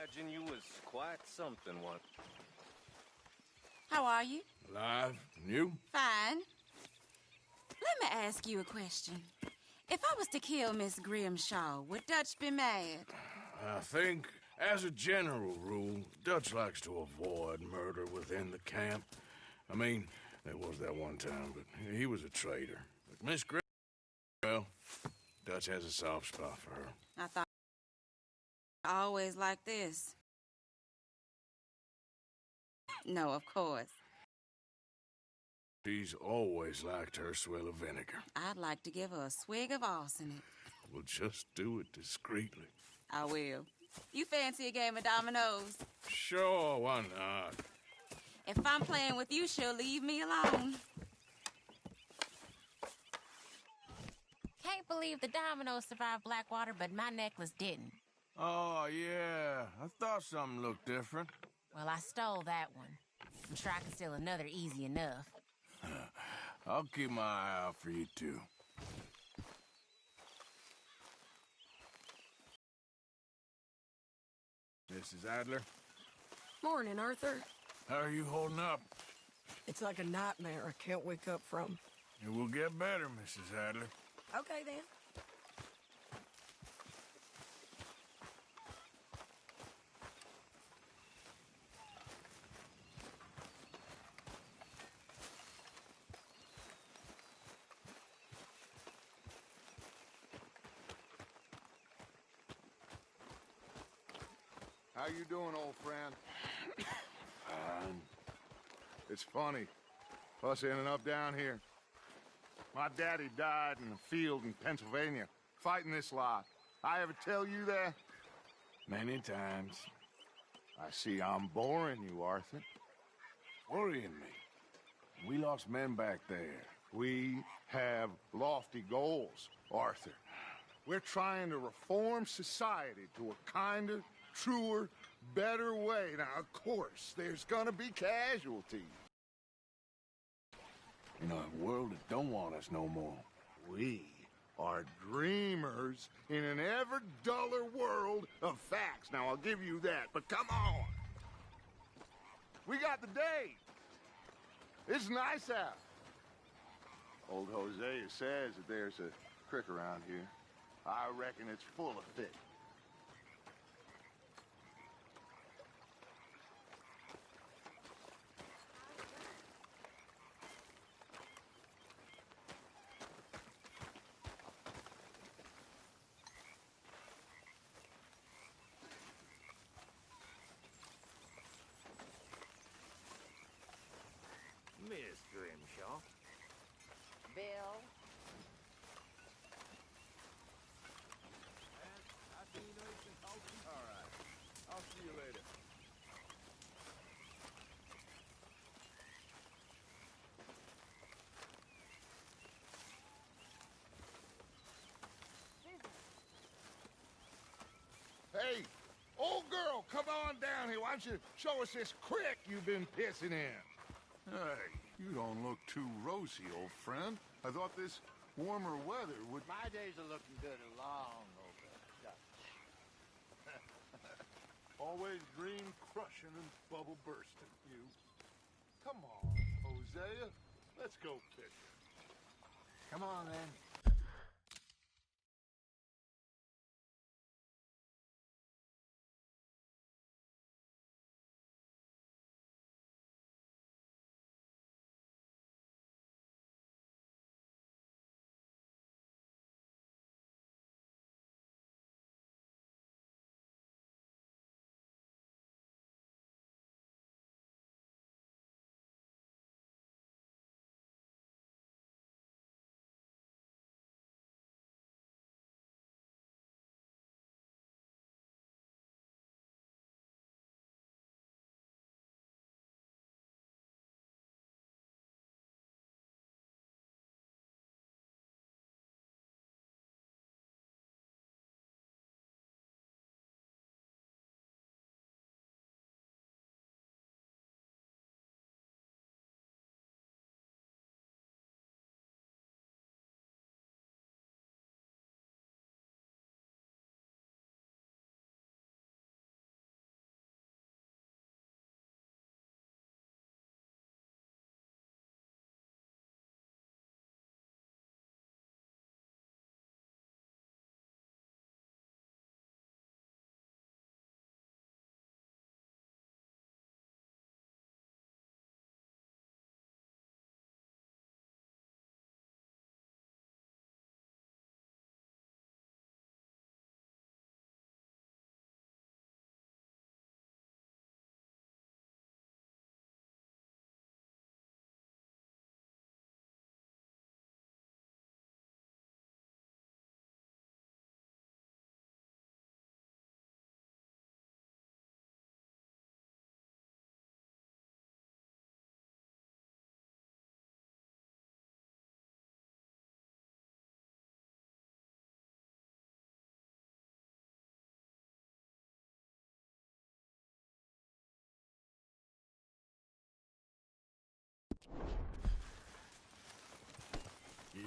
imagine you was quite something once. How are you? Alive. And you? Fine. Let me ask you a question. If I was to kill Miss Grimshaw, would Dutch be mad? I think, as a general rule, Dutch likes to avoid murder within the camp. I mean, there was that one time, but he was a traitor. But Miss Grimshaw, well, Dutch has a soft spot for her. I thought always like this. No, of course. She's always liked her swill of vinegar. I'd like to give her a swig of arsenic. We'll just do it discreetly. I will. You fancy a game of dominoes? Sure, why not? If I'm playing with you, she'll leave me alone. Can't believe the dominoes survived Blackwater, but my necklace didn't. Oh, yeah. I thought something looked different. Well, I stole that one. I'm sure I can steal another easy enough. I'll keep my eye out for you, too. Mrs. Adler? Morning, Arthur. How are you holding up? It's like a nightmare I can't wake up from. It will get better, Mrs. Adler. Okay, then. How you doing, old friend? Fine. It's funny, us ending up down here. My daddy died in a field in Pennsylvania, fighting this lot. I ever tell you that? Many times. I see I'm boring you, Arthur. Worrying me. We lost men back there. We have lofty goals, Arthur. We're trying to reform society to a kinder, truer, better way. Now, of course, there's gonna be casualties. In a world that don't want us no more. We are dreamers in an ever duller world of facts. Now, I'll give you that, but come on. We got the day. It's nice out. Old Hosea says that there's a creek around here. I reckon it's full of fish. Miss Grimshaw. Bill? All right. I'll see you later. Hey, old girl, come on down here. Why don't you show us this creek you've been pissing in? Hey, you don't look too rosy, old friend. I thought this warmer weather would... My days are looking good along over Dutch. Always dream crushing and bubble bursting, you. Come on, Hosea. Let's go fishing. Come on, then.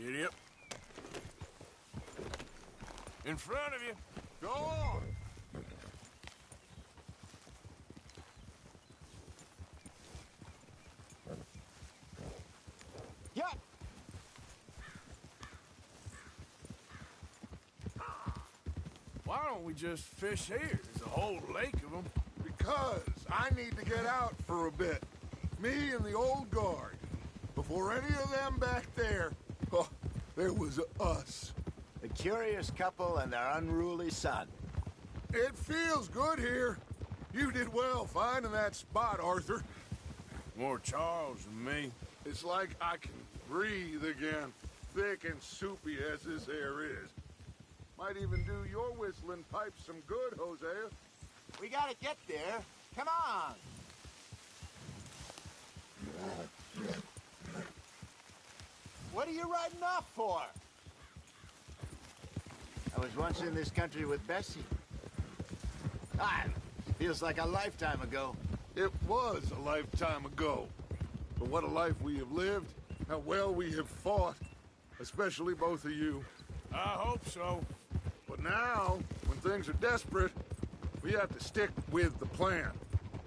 Giddy up. In front of you. Go on. Yep. Why don't we just fish here? There's a whole lake of them. Because I need to get out for a bit. Me and the old guard. Before any of them back there, oh, there was us. A curious couple and their unruly son. It feels good here. You did well finding that spot, Arthur. More Charles than me. It's like I can breathe again, thick and soupy as this air is. Might even do your whistling pipes some good, Hosea. We gotta get there. Come on. What are you riding off for? I was once in this country with Bessie. Feels like a lifetime ago. It was a lifetime ago. But what a life we have lived, how well we have fought, especially both of you. I hope so. But now, when things are desperate, we have to stick with the plan.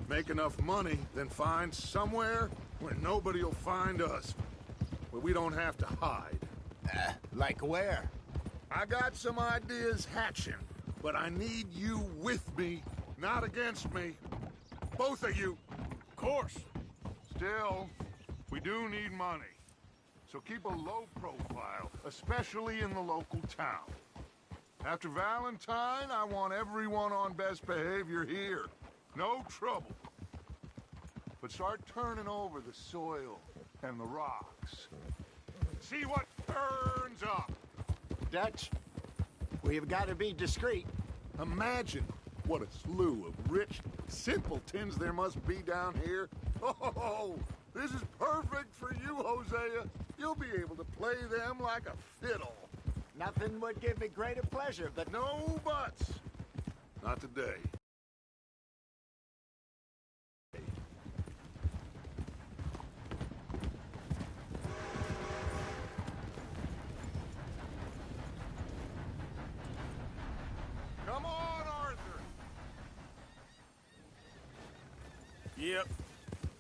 Make enough money, then find somewhere where nobody will find us. Where we don't have to hide. Like where? I got some ideas hatching, but I need you with me, not against me. Both of you. Of course. Still, we do need money. So keep a low profile, especially in the local town. After Valentine, I want everyone on best behavior here. No trouble. But start turning over the soil and the rocks. See what turns up. Dutch, we've got to be discreet. Imagine what a slew of rich simpletons there must be down here. Oh, this is perfect for you, Hosea. You'll be able to play them like a fiddle. Nothing would give me greater pleasure, but No buts. Not today. Come on, Arthur. Yep.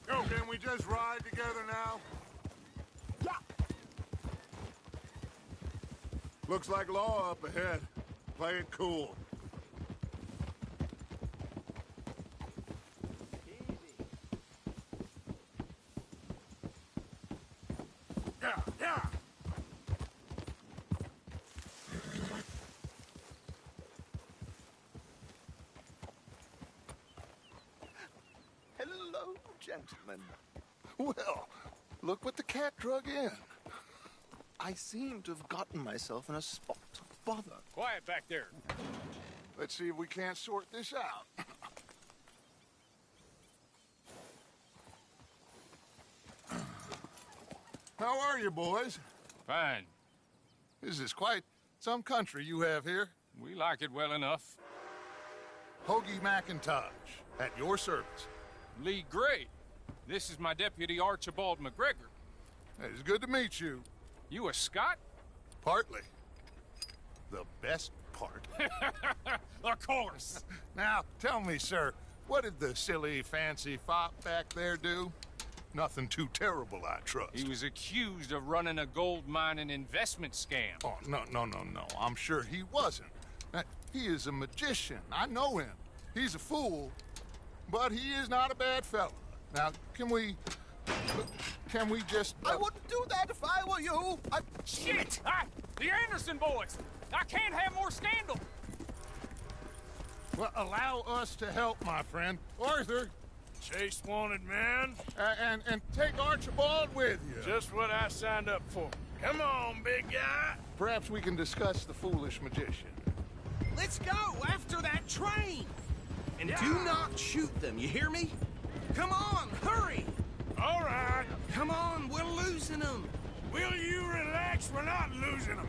Go. Can we just ride together now? yeah. Looks like law up ahead. Play it cool. Yeah, yeah. Hello, gentlemen. Well, look what the cat drug in. I seem to have gotten myself in a spot of bother. Quiet back there. Let's see if we can't sort this out. How are you, boys? Fine. This is quite some country you have here. We like it well enough. Hoagie McIntosh, at your service. Lee Gray. This is my deputy Archibald McGregor. It's good to meet you. You a Scot? Partly. The best part. Of course. Now, tell me, sir, what did the silly, fancy fop back there do? Nothing too terrible, I trust. He was accused of running a gold mining investment scam. Oh, no. I'm sure he wasn't. He is a magician. I know him. He's a fool, but he is not a bad fella. Now, can we just... I wouldn't do that if I were you. Shit! The Anderson boys! I can't have more scandal! Well, allow us to help, my friend. Arthur, Chase wanted man. and take Archibald with you. Just what I signed up for. Come on, big guy. Perhaps we can discuss the foolish magician. Let's go after that train! And do not shoot them, you hear me? Come on, hurry! All right. Come on, we're losing them! Will you relax? We're not losing them.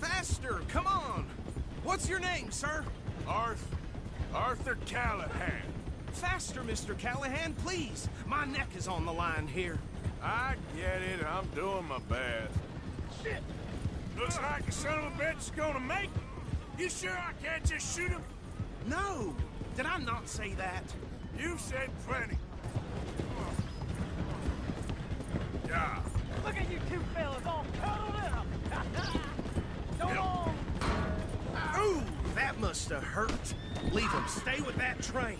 Faster, come on! What's your name, sir? Arthur Callahan. Faster, Mr. Callahan, please! My neck is on the line here. I get it. I'm doing my best. shit! Looks like the son of a bitch is gonna make it. You sure I can't just shoot him? No! Did I not say that? You said plenty. Yeah. Look at you two fellas all cuddled up. Go on. Ooh, that must have hurt. Leave him. Stay with that train.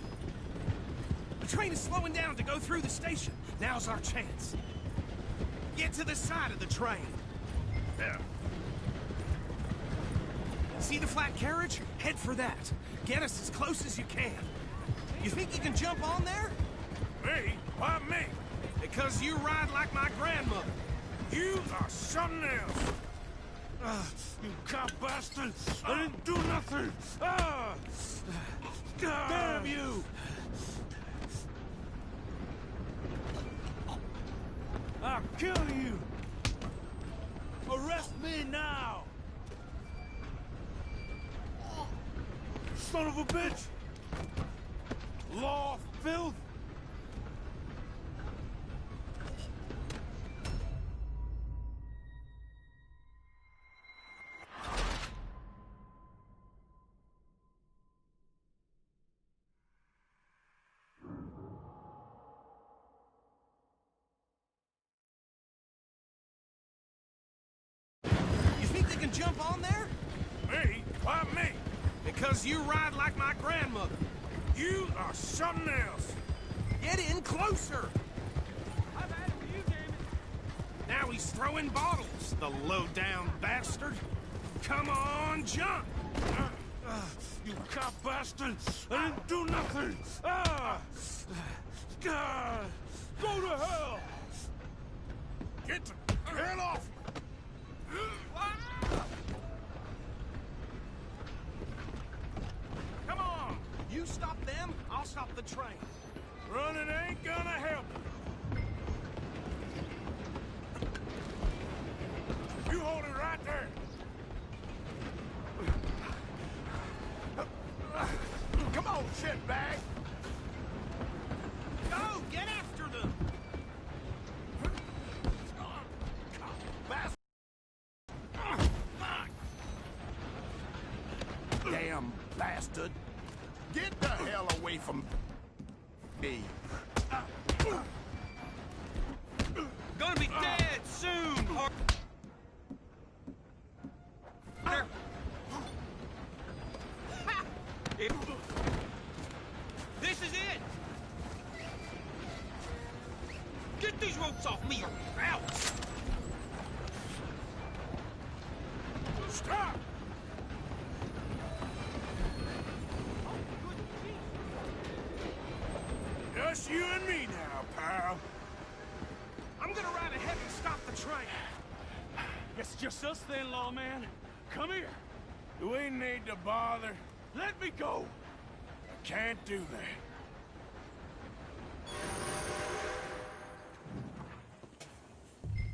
The train is slowing down to go through the station. Now's our chance. Get to the side of the train. Yeah. See the flat carriage? Head for that. Get us as close as you can. You think you can jump on there? Me? Why me? Because you ride like my grandmother. You are something else. You cop bastard! I didn't do nothing! Damn you! I'll kill you! Arrest me now! Son of a bitch! Law filth! Jump on there? Me? Why me? Because you ride like my grandmother. You are something else. Get in closer. I've had it with you, Damon. Now he's throwing bottles, the low-down bastard. Come on, jump. You cop bastard! I didn't do nothing! God! Go to hell! Get the hell off! Come on! You stop them, I'll stop the train. Running ain't gonna help. You hold it right there. Come on, shitbag! Go! Get after them! Damn bastard! Get the hell away from me! Gonna be dead soon, partner! This is it! Get these ropes off me or else! Stop! Just you and me now, pal. I'm gonna ride ahead and stop the train. Guess it's just us then, lawman. Come here. Do we need to bother? Let me go. I can't do that.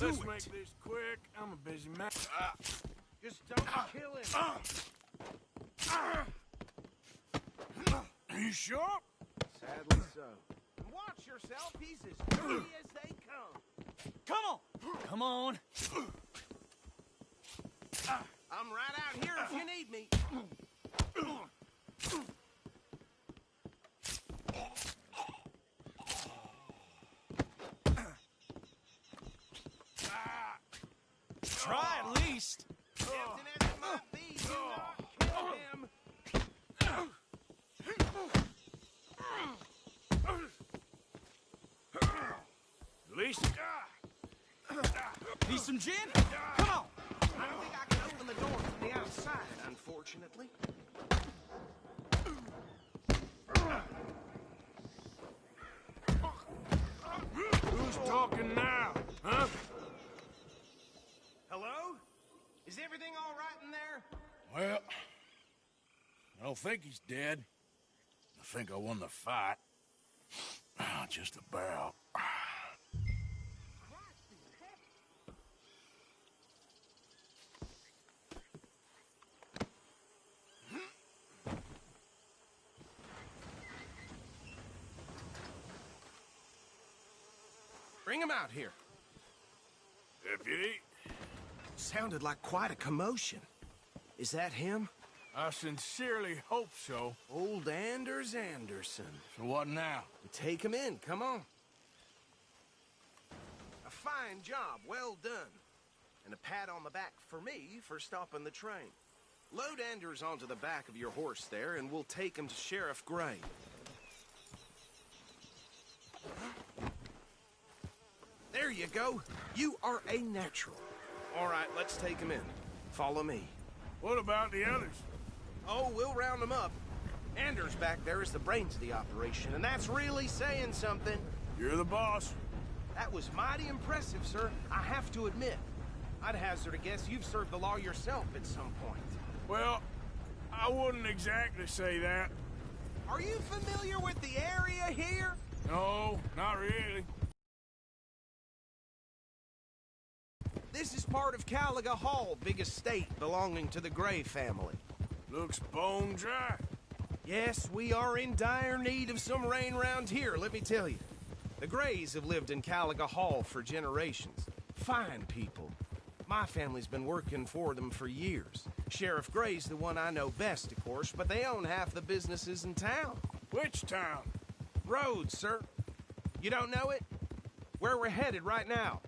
Let's make this quick. I'm a busy man. Just don't kill him. Are you sure? Sadly so. Watch yourself. He's as dirty as they come. Come on. Come on. I'm right out here if you need me. Try at least. Tempting as it might be, do not kill him. At least... Need some gin? Come on. I don't think I can open the door from the outside, unfortunately. Who's talking now, huh? Hello? Is everything all right in there? Well, I don't think he's dead. I think I won the fight. Just about. Bring him out here. Deputy, Sounded like quite a commotion. Is that him? I sincerely hope so. Old Anders Anderson. So what now? Take him in, come on. A fine job, well done. And a pat on the back for me for stopping the train. Load Anders onto the back of your horse there, and we'll take him to Sheriff Gray. There you go. You are a natural. All right, let's take him in. Follow me. What about the others? Oh, we'll round them up. Anders back there is the brains of the operation, and that's really saying something. You're the boss. That was mighty impressive, sir. I have to admit. I'd hazard a guess you've served the law yourself at some point. Well, I wouldn't exactly say that. Are you familiar with the area here? No, not really. This is part of Caliga Hall, big estate belonging to the Gray family. Looks bone dry. Yes, we are in dire need of some rain round here, let me tell you. The Grays have lived in Caliga Hall for generations. Fine people. My family's been working for them for years. Sheriff Gray's the one I know best, of course, but they own half the businesses in town. Which town? Rhodes, sir. You don't know it? Where we're headed right now.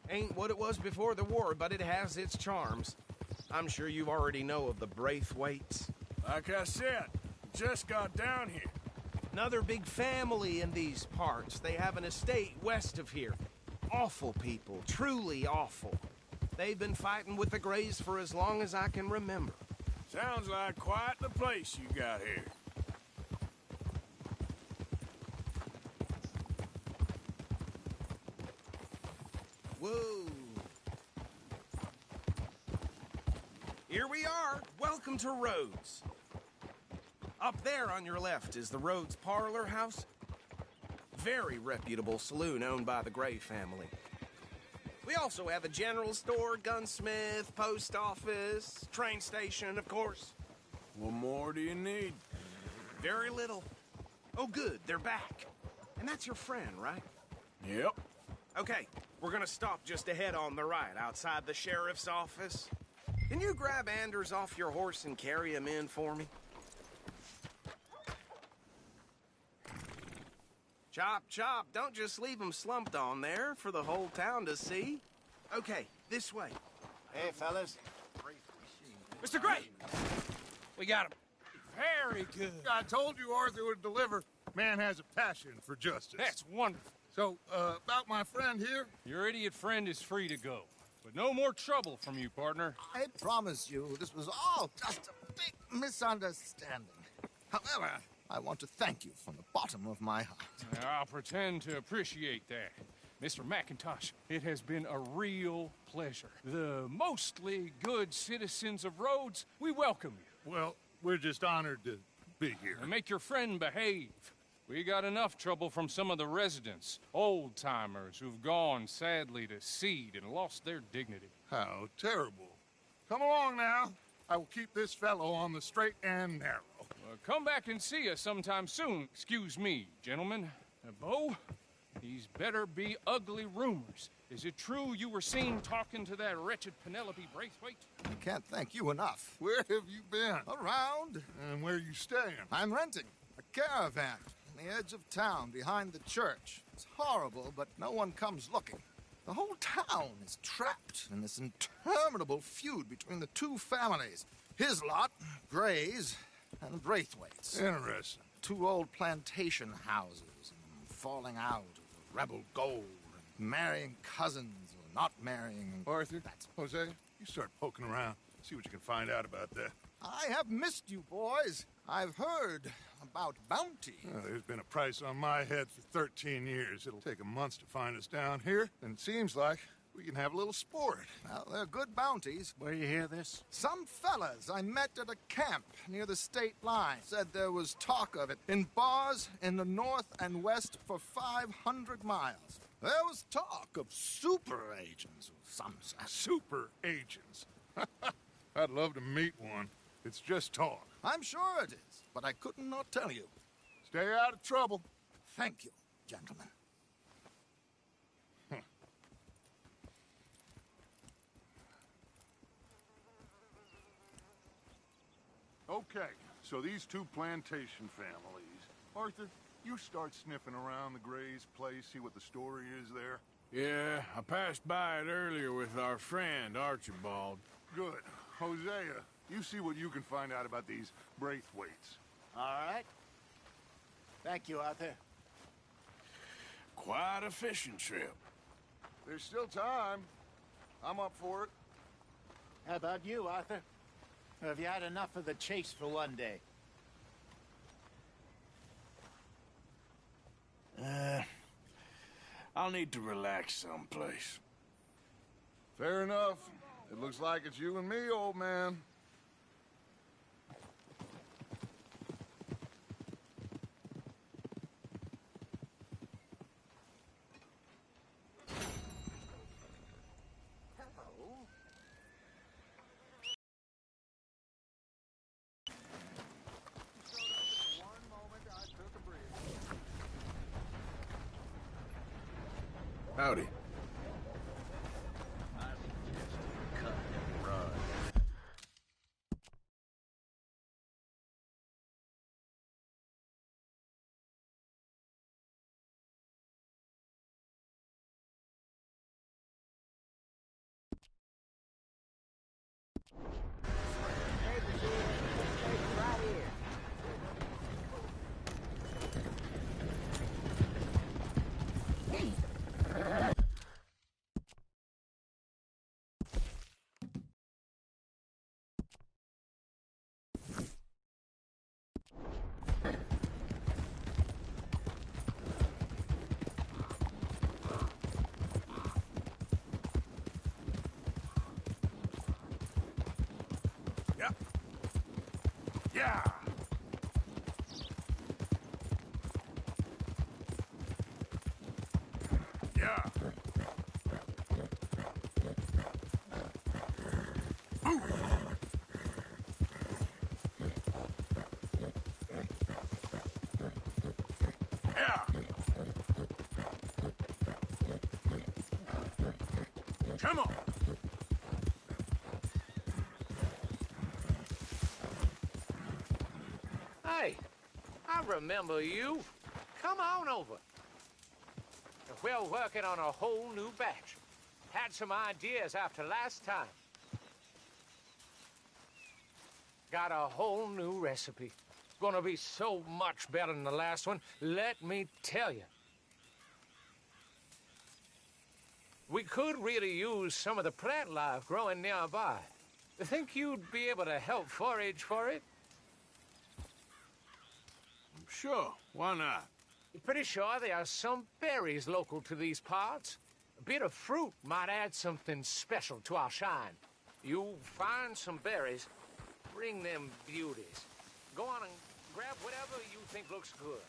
Ain't what it was before the war, but it has its charms. I'm sure you already know of the Braithwaites. Like I said, just got down here. Another big family in these parts. They have an estate west of here. Awful people, truly awful. They've been fighting with the Grays for as long as I can remember. Sounds like quite the place you got here. Whoa. Here we are. Welcome to Rhodes. Up there on your left is the Rhodes Parlor House. Very reputable saloon owned by the Gray family. We also have a general store, gunsmith, post office, train station, of course. What more do you need? Very little. Oh, good, they're back. And that's your friend, right? Yep. Okay, we're gonna stop just ahead on the right, outside the sheriff's office. Can you grab Anders off your horse and carry him in for me? Chop, chop, don't just leave him slumped on there for the whole town to see. Okay, this way. Hey, fellas. Mr. Gray! We got him. Very good. I told you Arthur would deliver. Man has a passion for justice. That's wonderful. So, about my friend here? Your idiot friend is free to go. But no more trouble from you, partner. I promise you, this was all just a big misunderstanding. However, I want to thank you from the bottom of my heart. I'll pretend to appreciate that. Mr. McIntosh, it has been a real pleasure. The mostly good citizens of Rhodes, we welcome you. Well, we're just honored to be here. And make your friend behave. We got enough trouble from some of the residents, old-timers who've gone, sadly, to seed and lost their dignity. How terrible. Come along now. I will keep this fellow on the straight and narrow. Come back and see us sometime soon. Excuse me, gentlemen. Bo, these better be ugly rumors. Is it true you were seen talking to that wretched Penelope Braithwaite? I can't thank you enough. Where have you been? Around. And where are you staying? I'm renting a caravan on the edge of town behind the church. It's horrible, but no one comes looking. The whole town is trapped in this interminable feud between the two families. His lot, Gray's, and the Braithwaites. Interesting. Two old plantation houses, and falling out of the rebel gold, and marrying cousins or not marrying. Arthur, Jose, you start poking around. See what you can find out about that. I have missed you, boys. I've heard about bounty. Well, there's been a price on my head for 13 years. It'll take 'em months to find us down here, and it seems like we can have a little sport. Well, they're good bounties. Where you hear this? Some fellas I met at a camp near the state line said there was talk of it in bars in the north and west for 500 miles. There was talk of super agents of some sort. Super agents. I'd love to meet one. It's just talk. I'm sure it is, but I couldn't not tell you. Stay out of trouble. Thank you, gentlemen. Okay, so these two plantation families. Arthur, you start sniffing around the Gray's place, see what the story is there. Yeah, I passed by it earlier with our friend, Archibald. Good. Hosea, you see what you can find out about these Braithwaites. All right. Thank you, Arthur. Quite a fishing trip. There's still time. I'm up for it. How about you, Arthur? Or have you had enough of the chase for one day? I'll need to relax someplace. Fair enough. It looks like it's you and me, old man. Howdy. Yeah! Yeah! Yeah! Come on! Hey, I remember you. Come on over. We're working on a whole new batch. Had some ideas after last time. Got a whole new recipe. Gonna be so much better than the last one, let me tell you. We could really use some of the plant life growing nearby. Think you'd be able to help forage for it? Sure, why not? Pretty sure there are some berries local to these parts. A bit of fruit might add something special to our shine. You find some berries, bring them beauties. Go on and grab whatever you think looks good.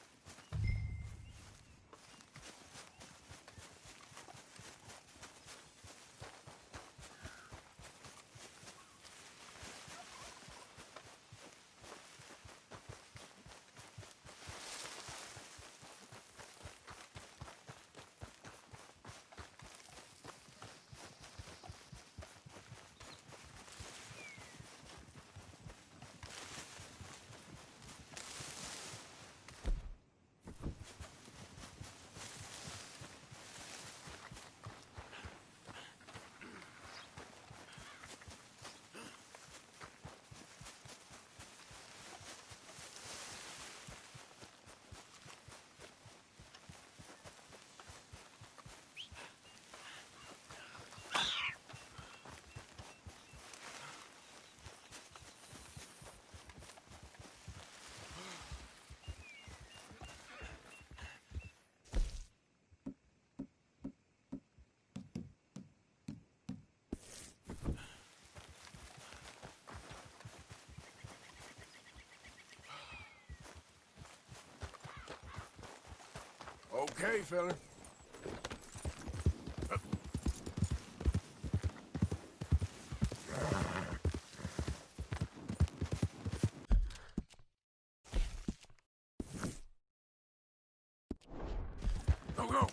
Okay, fella. Go, go.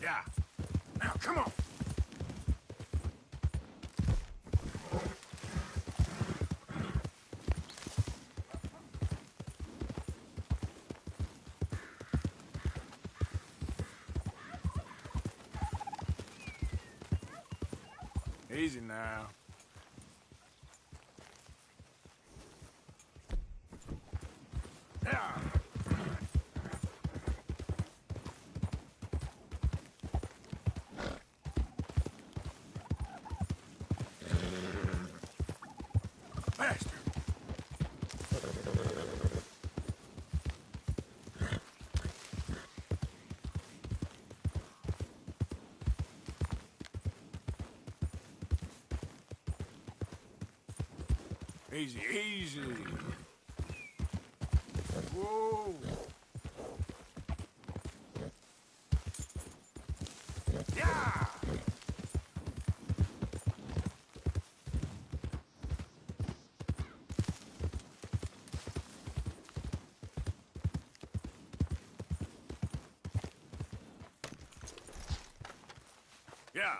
Yeah. Now, come on. Easy now. Yeah. Faster. Easy, easy. Whoa. Yeah. Yeah.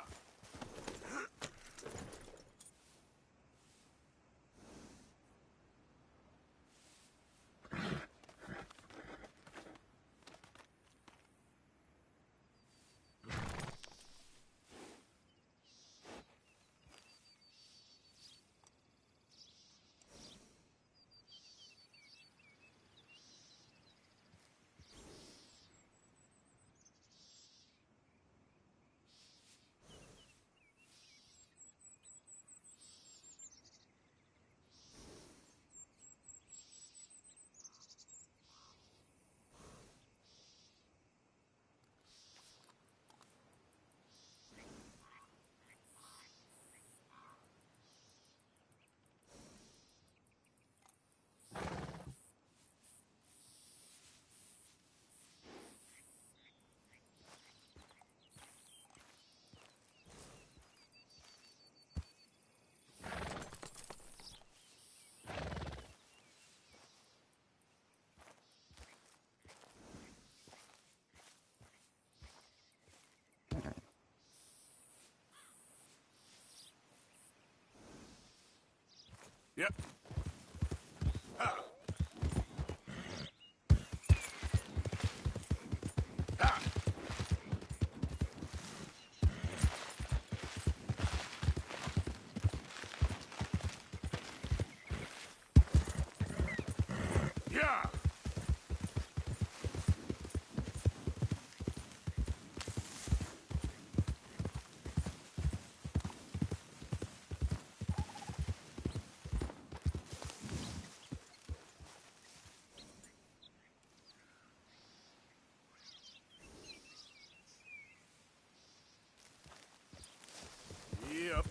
Yep. Ah. Ah. Yeah. Yep.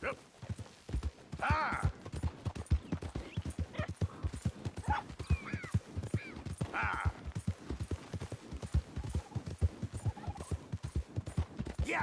Yep. Ah. Ah. Yeah.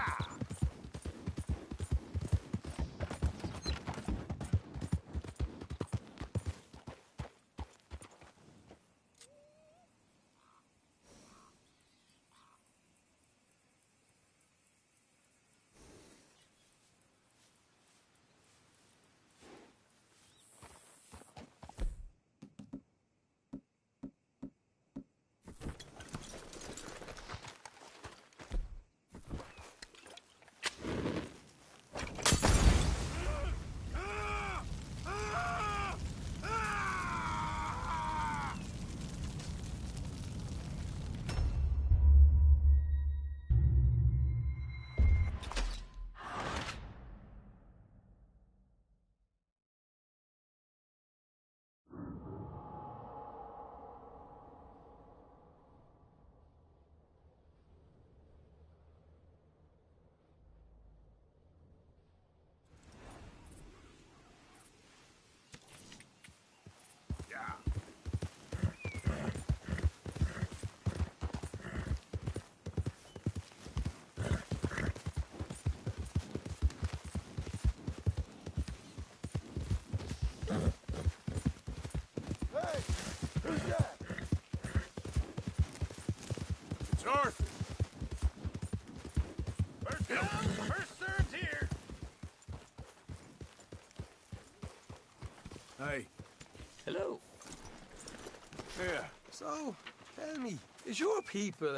Arthur! First come, first served here. Hey. Hello. Yeah. So, tell me, is your people,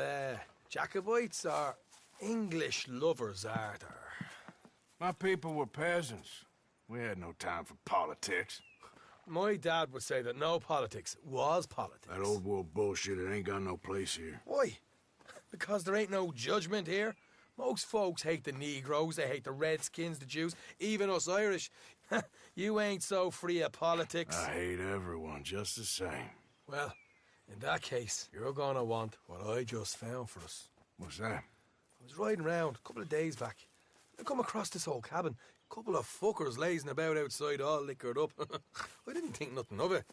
Jacobites or English lovers, are there? My people were peasants. We had no time for politics. My dad would say that no politics was politics. That old world bullshit, it ain't got no place here. Why? Because there ain't no judgment here. Most folks hate the Negroes, they hate the Redskins, the Jews, even us Irish. You ain't so free of politics. I hate everyone just the same. Well, in that case, you're gonna want what I just found for us. What's that? I was riding around a couple of days back. I come across this old cabin. A couple of fuckers lazing about outside all liquored up. I didn't think nothing of it.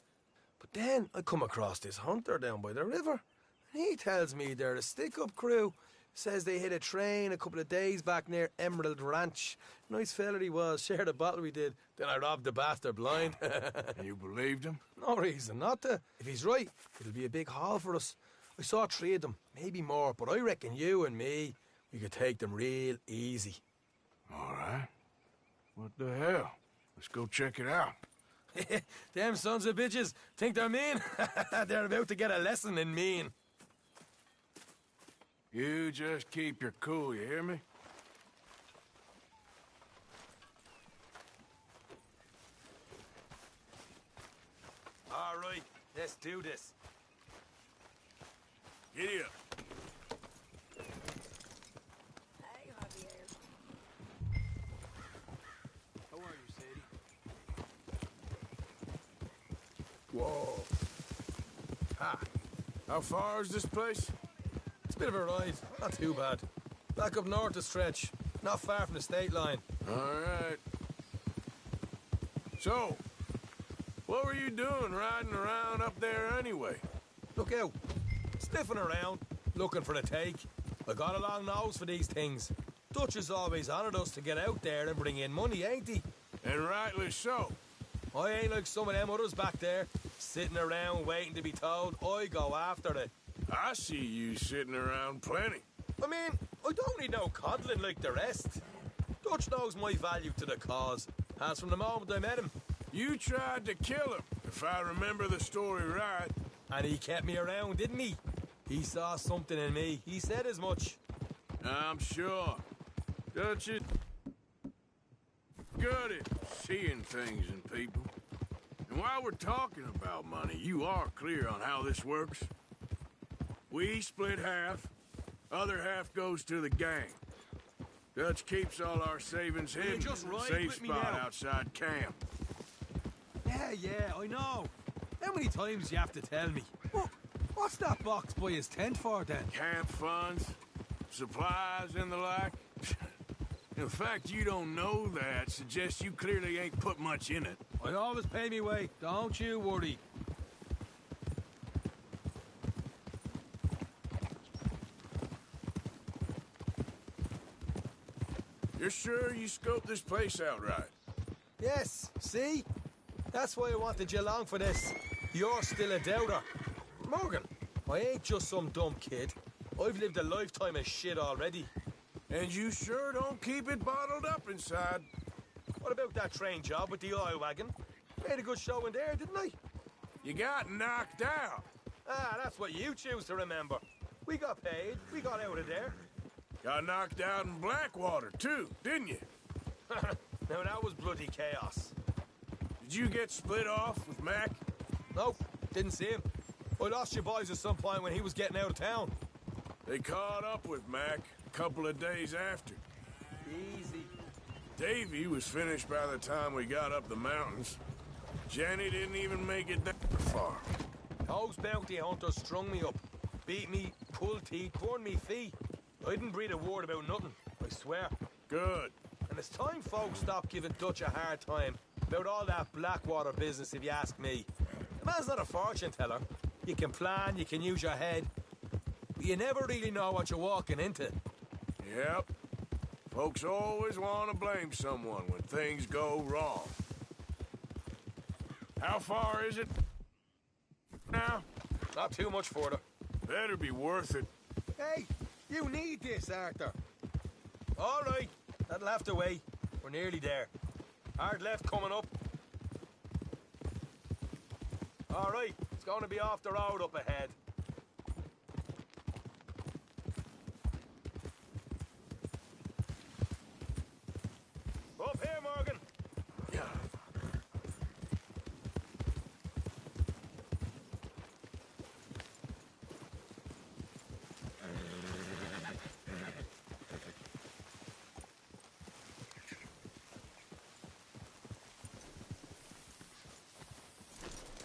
But then I come across this hunter down by the river. And he tells me they're a stick-up crew. Says they hit a train a couple of days back near Emerald Ranch. Nice fella he was, shared a bottle we did. Then I robbed the bastard blind. And you believed him? No reason not to. If he's right, it'll be a big haul for us. I saw 3 of them, maybe more, but I reckon you and me, we could take them real easy. All right. What the hell? Let's go check it out. Them sons of bitches think they're mean. They're about to get a lesson in mean. You just keep your cool, you hear me? All right, let's do this. Giddy up. Hey, Javier. How are you, Sadie? Whoa. Ha! How far is this place? It's a bit of a ride, not too bad. Back up north a stretch, not far from the state line. All right. So, what were you doing riding around up there anyway? Look out. Sniffing around, looking for the take. I got a long nose for these things. Dutch has always honoured us to get out there and bring in money, ain't he? And rightly so. I ain't like some of them others back there, sitting around waiting to be told. I go after it. I see you sitting around plenty. I mean, I don't need no coddling like the rest. Dutch knows my value to the cause, as from the moment I met him. You tried to kill him, if I remember the story right. And he kept me around, didn't he? He saw something in me. He said as much. I'm sure. Dutch is good at seeing things in people. And while we're talking about money, you are clear on how this works? We split half, other half goes to the gang. Dutch keeps all our savings hidden just in a ride safe with me spot now? outside camp. Yeah, I know. How many times you have to tell me? What's that box by his tent for, then? Camp funds, supplies, and the like. The fact you don't know that suggests you clearly ain't put much in it. I always pay me way, don't you worry. You're sure you scoped this place out right? Yes, see? That's why I wanted you along for this. You're still a doubter. Morgan, I ain't just some dumb kid. I've lived a lifetime of shit already. And you sure don't keep it bottled up inside. What about that train job with the oil wagon? Made a good show in there, didn't I? You got knocked out. Ah, that's what you choose to remember. We got paid. We got out of there. Got knocked out in Blackwater, too, didn't you? Now, that was bloody chaos. Did you get split off with Mac? Nope, didn't see him. I lost your boys at some point when he was getting out of town. They caught up with Mac a couple of days after. Easy. Davy was finished by the time we got up the mountains. Jenny didn't even make it that far. Those bounty hunters strung me up, beat me, pulled teeth, burned me feet. I didn't breathe a word about nothing, I swear. Good. And it's time folks stop giving Dutch a hard time about all that Blackwater business, if you ask me. The man's not a fortune teller. You can plan, you can use your head, but you never really know what you're walking into. Yep. Folks always want to blame someone when things go wrong. How far is it now? Not too much further. Better be worth it. Hey, you need this, Arthur. All right, that'll have to wait. We're nearly there. Hard left coming up. All right, it's going to be off the road up ahead. Up here, Morgan.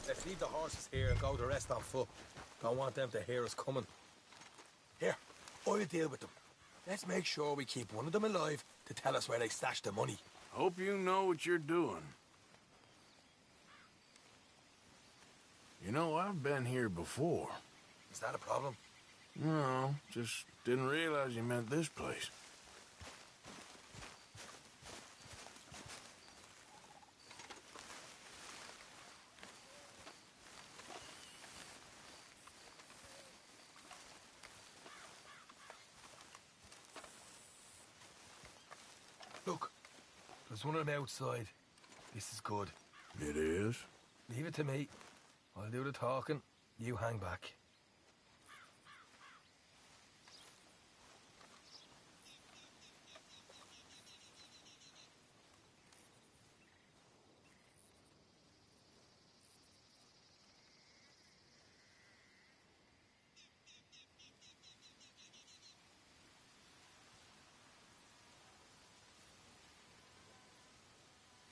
Let's leave the horses here and go the rest on foot. Don't want them to hear us coming. Here, I'll deal with them. Let's make sure we keep one of them alive to tell us where they stashed the money. Hope you know what you're doing. You know, I've been here before. Is that a problem? No, just didn't realize you meant this place. Look, there's one of them outside. This is good. It is? Leave it to me. I'll do the talking. You hang back.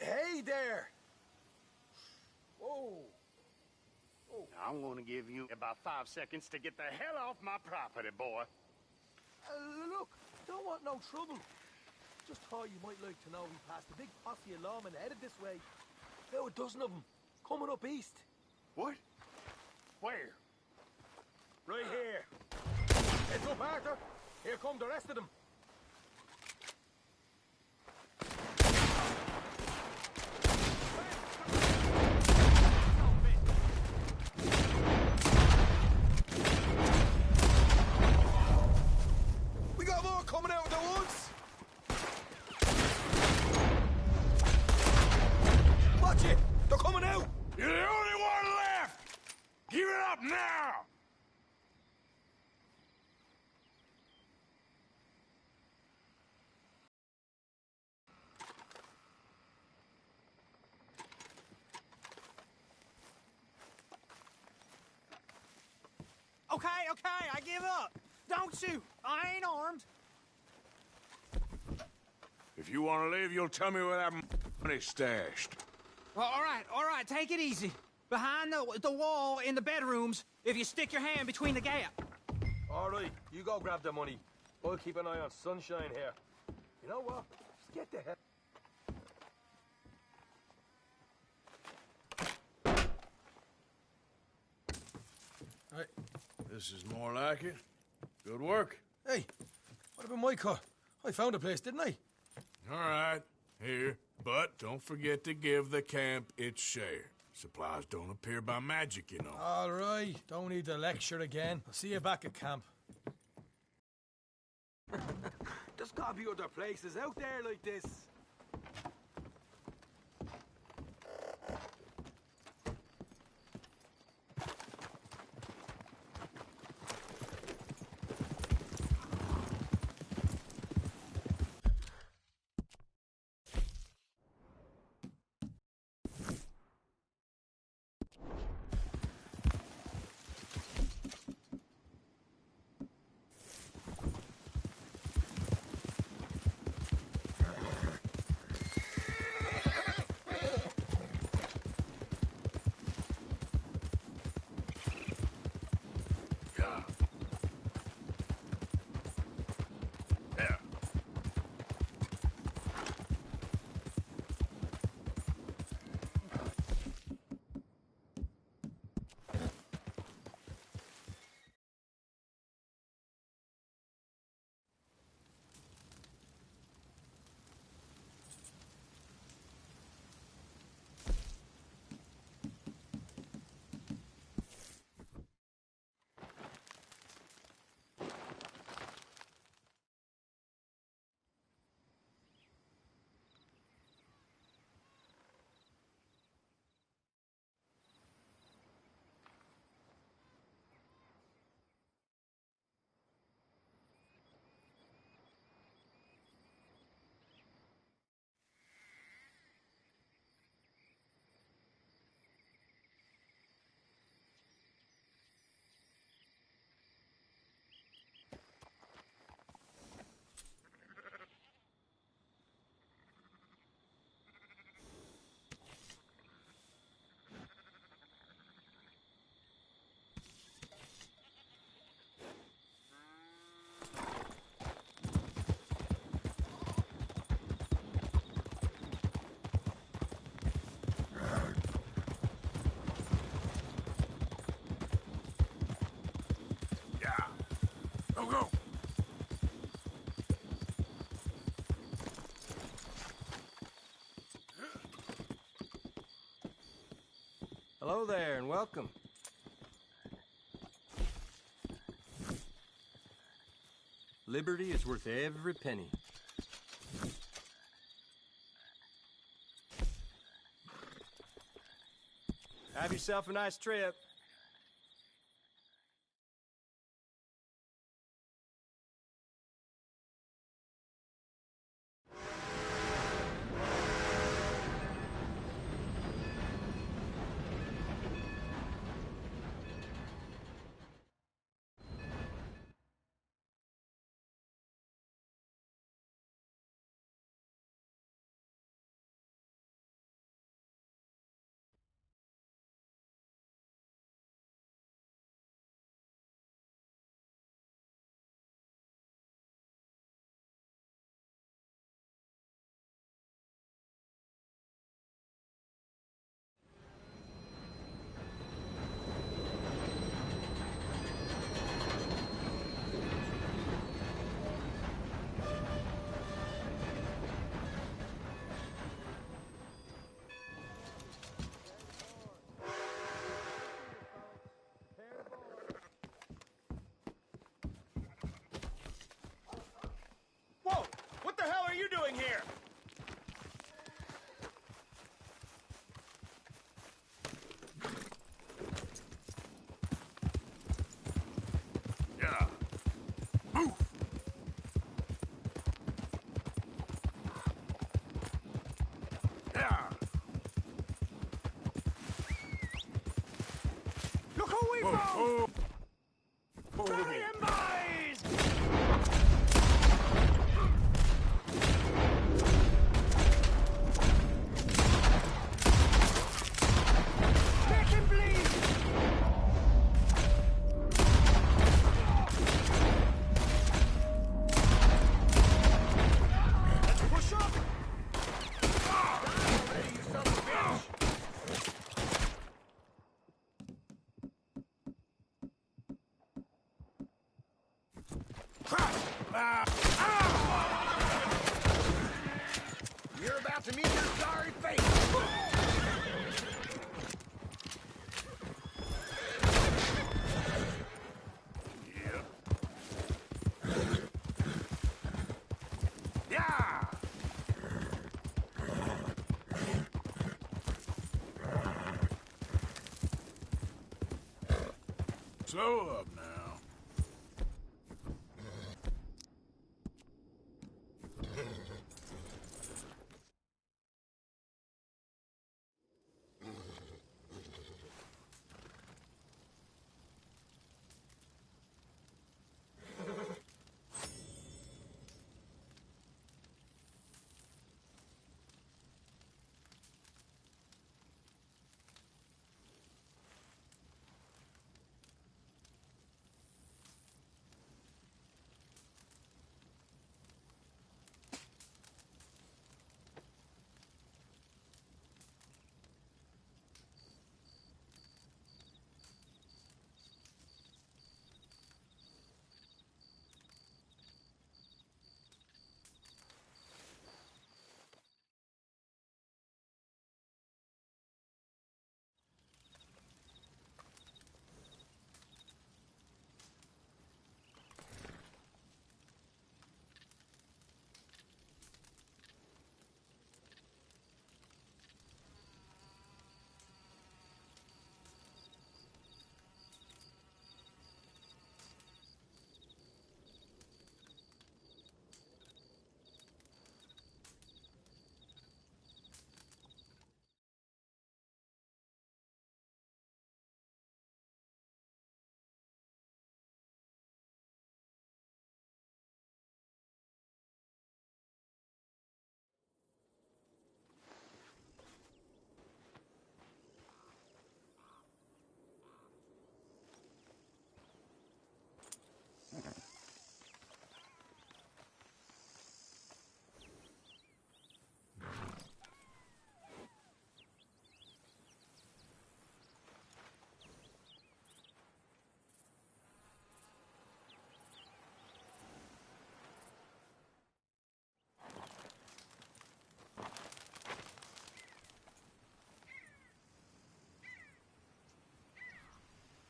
Hey there! Whoa! I'm gonna give you about 5 seconds to get the hell off my property, boy. Look, don't want no trouble. Just thought you might like to know we passed a big posse of lawmen headed this way. About a dozen of them, coming up east. What? Where? Right here. Heads up, Arthur. Here come the rest of them. We got more coming out of the woods. Watch it. They're coming out. You're the only one left! Give it up now! Okay, I give up. Don't shoot. I ain't armed. If you want to leave, you'll tell me where that money's stashed. Well, all right, take it easy. Behind the wall in the bedrooms, if you stick your hand between the gap. All right, you go grab the money. I'll keep an eye on Sunshine here. You know what? Just get the hell... Hey, this is more like it. Good work. Hey, what about my car? I found a place, didn't I? All right, here. But don't forget to give the camp its share. Supplies don't appear by magic, you know. All right, don't need to lecture again. I'll see you back at camp. There's gotta be other places out there like this. Go, go! Hello there, and welcome. Liberty is worth every penny. Have yourself a nice trip. Whoa! What the hell are you doing here? Yeah. Move! Yeah. Look who we found! Oh. Bury him, boys! Make him bleed! Let's push up! Already, you son of a bitch! You're about to meet your sorry fate! Yeah! Slow up now.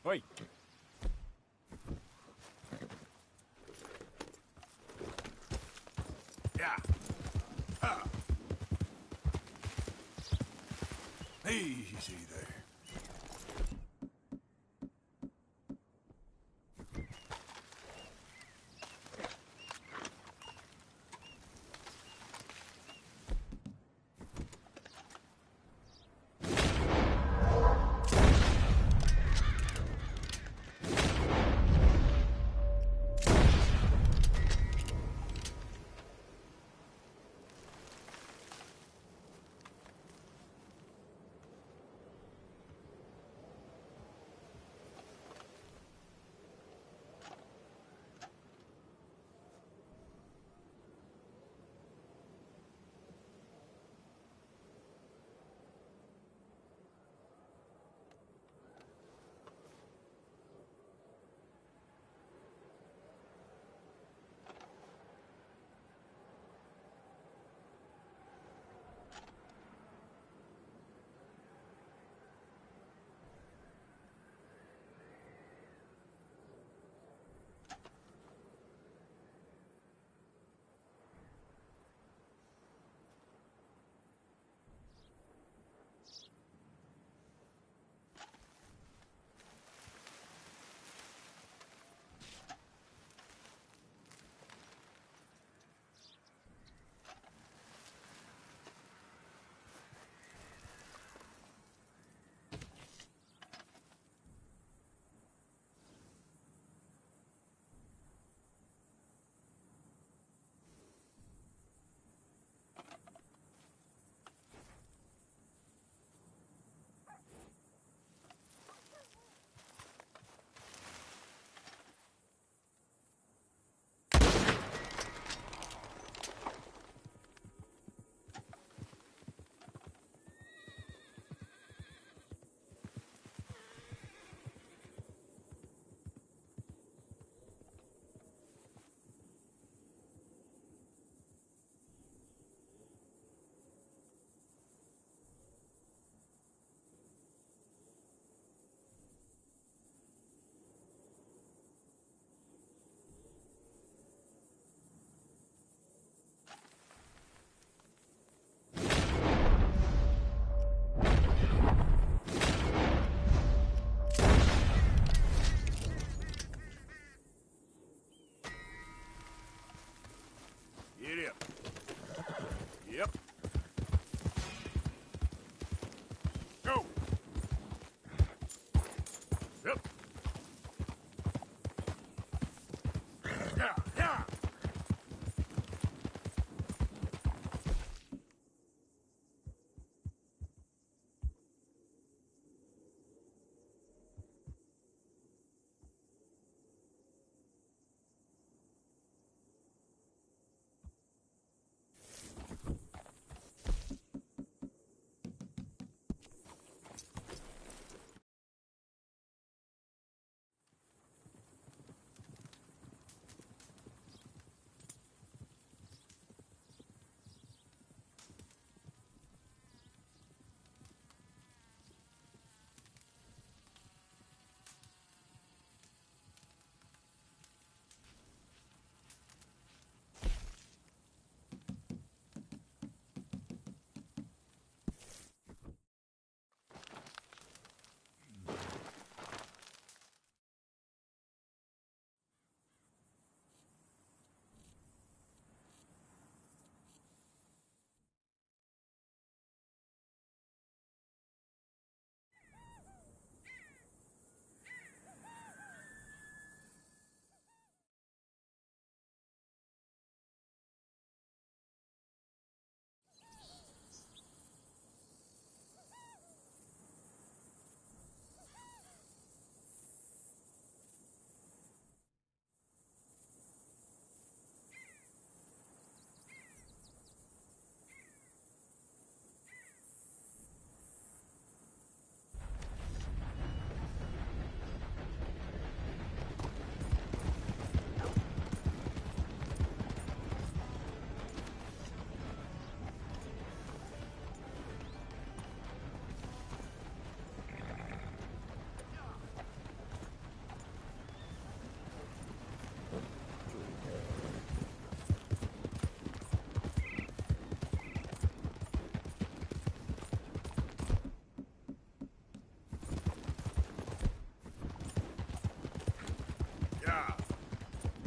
Wait. Yeah. Easy there.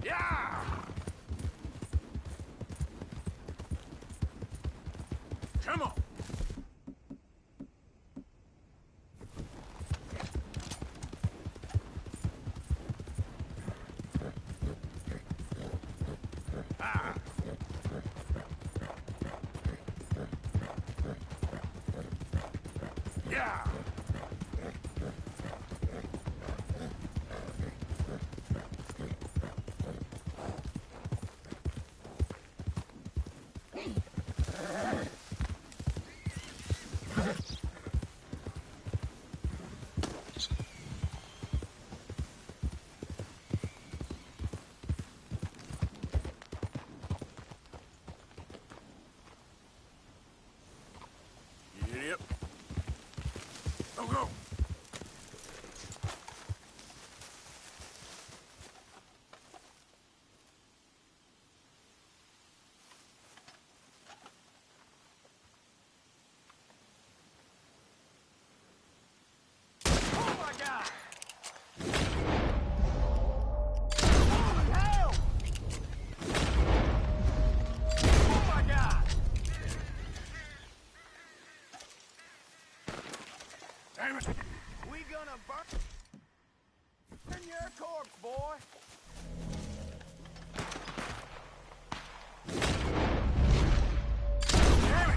Yeah! Come on! Ah! Yeah! Idiot. Go, go! Oh my God! Holy hell! Oh my God! Damn it! We gonna burn your corpse, boy! Damn it!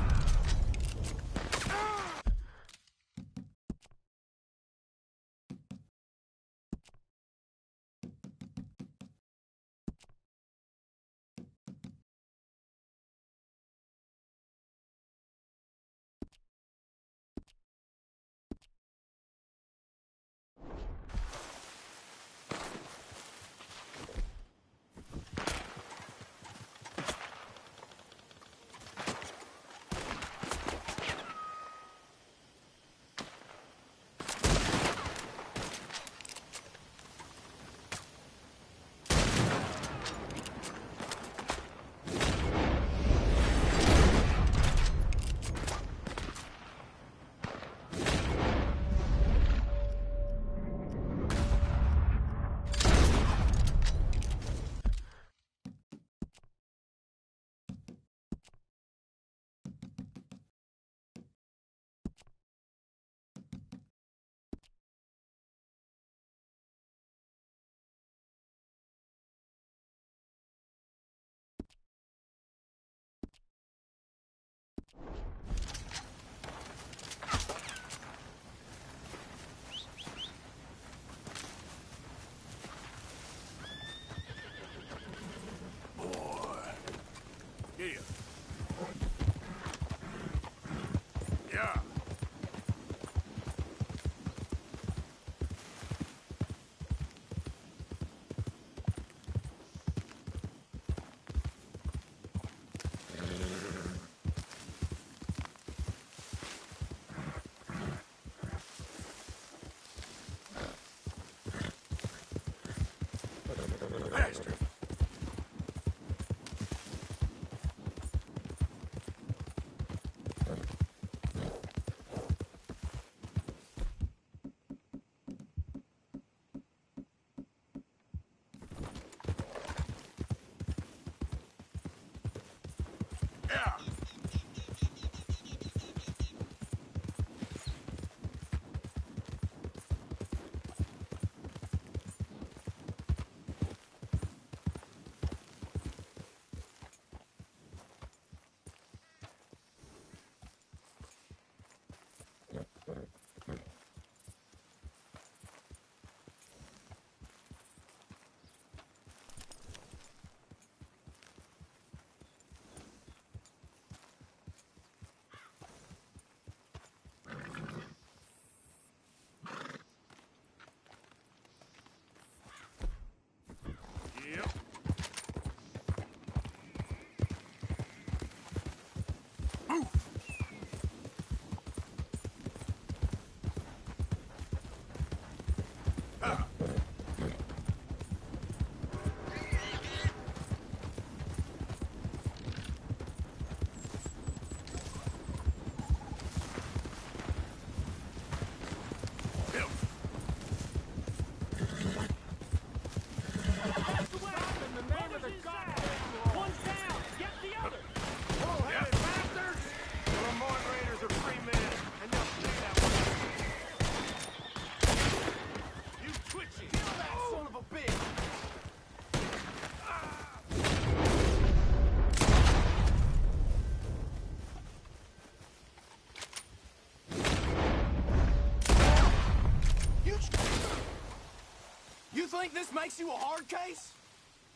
think this makes you a hard case?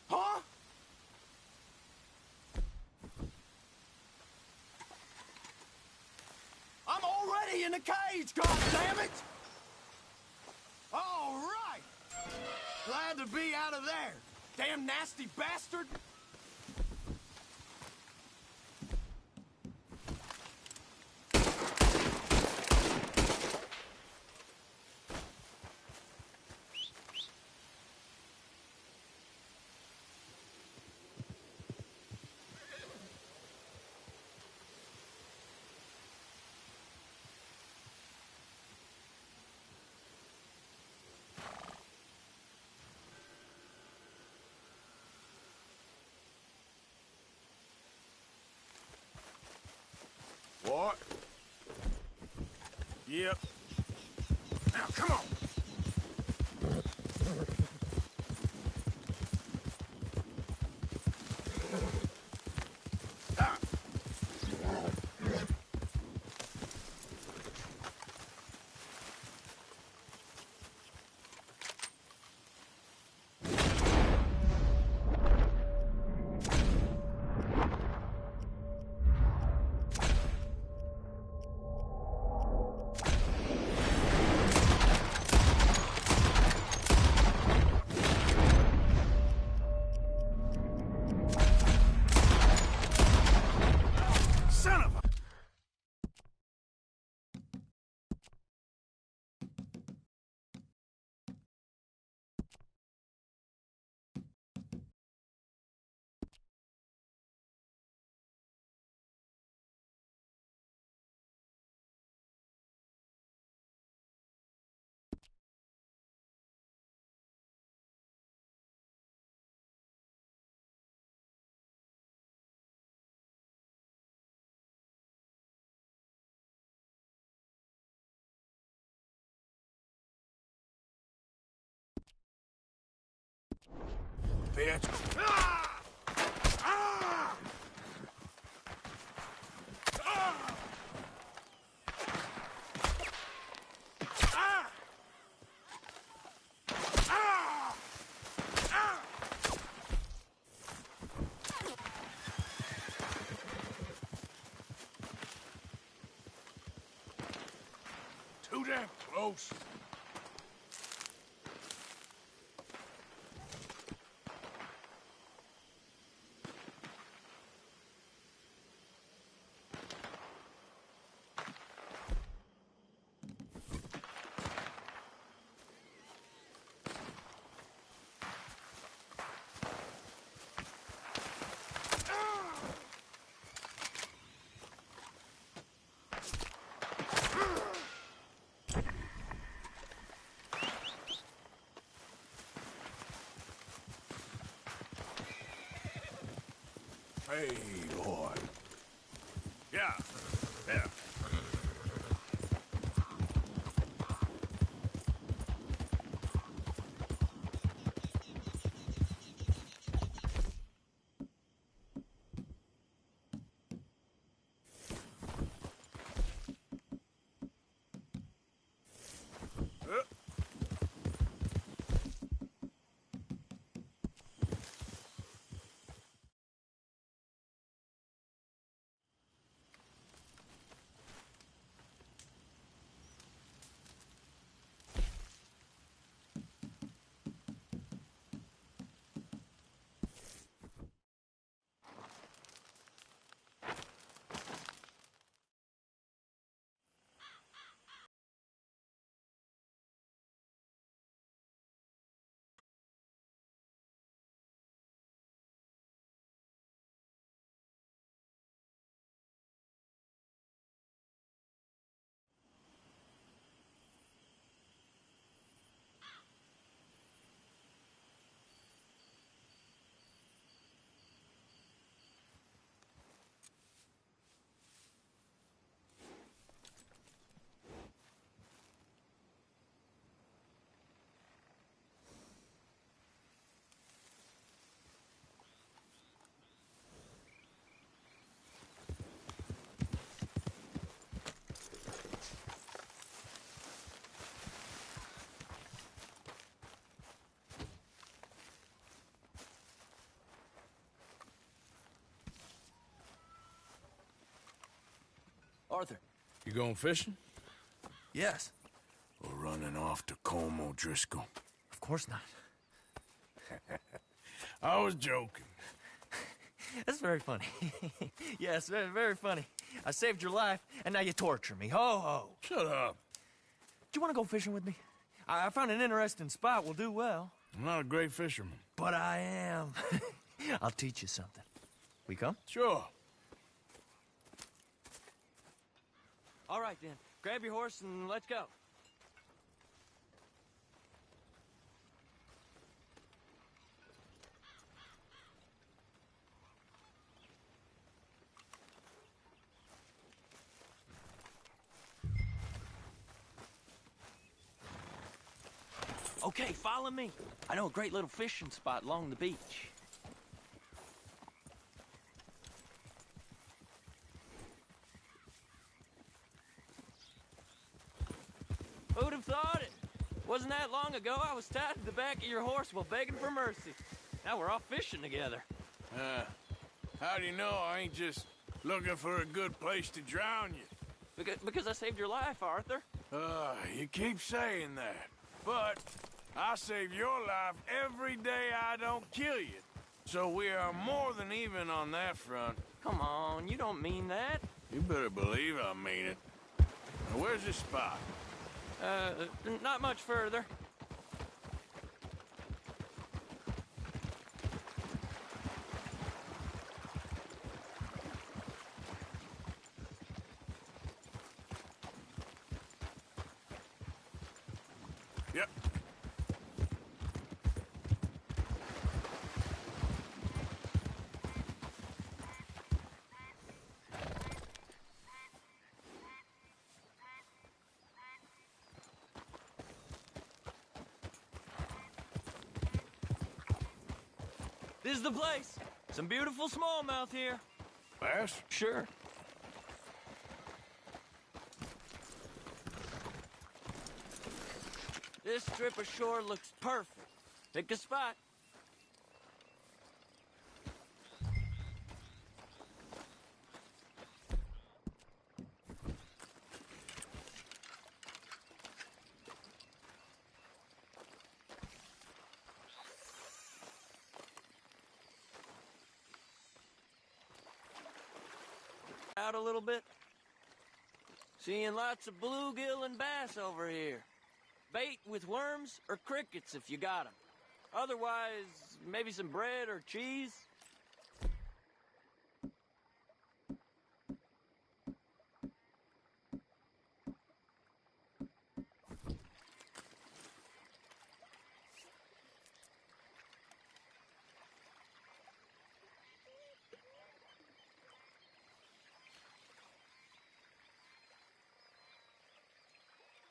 Huh? I'm already in the cage, goddammit! All right! Glad to be out of there, damn nasty bastard! What? Yep. Now, come on! Bitch. Ah! Ah! Ah! Ah! Ah! Ah! Too damn close. Hey, Lord. Yeah. Yeah. Arthur. You going fishing? Yes. Or running off to Colm O'Driscoll? Of course not. I was joking. That's very funny. Yes, very, very funny. I saved your life, and now you torture me. Ho, ho. Shut up. Do you want to go fishing with me? I found an interesting spot. We'll do well. I'm not a great fisherman. But I am. I'll teach you something. We come? Sure. All right, then. Grab your horse and let's go. Okay, follow me. I know a great little fishing spot along the beach. Who'd have thought it? Wasn't that long ago I was tied to the back of your horse while begging for mercy. Now we're off fishing together. How do you know I ain't just looking for a good place to drown you? Because I saved your life, Arthur. You keep saying that. But I save your life every day I don't kill you. So we are more than even on that front. Come on, you don't mean that. You better believe I mean it. Now, where's this spot? Not much further. Yep. This is the place. Some beautiful smallmouth here. Bass? Sure. This strip of shore looks perfect. Pick a spot. Out a little bit. Seeing lots of bluegill and bass over here. Bait with worms or crickets if you got 'em. Otherwise, maybe some bread or cheese.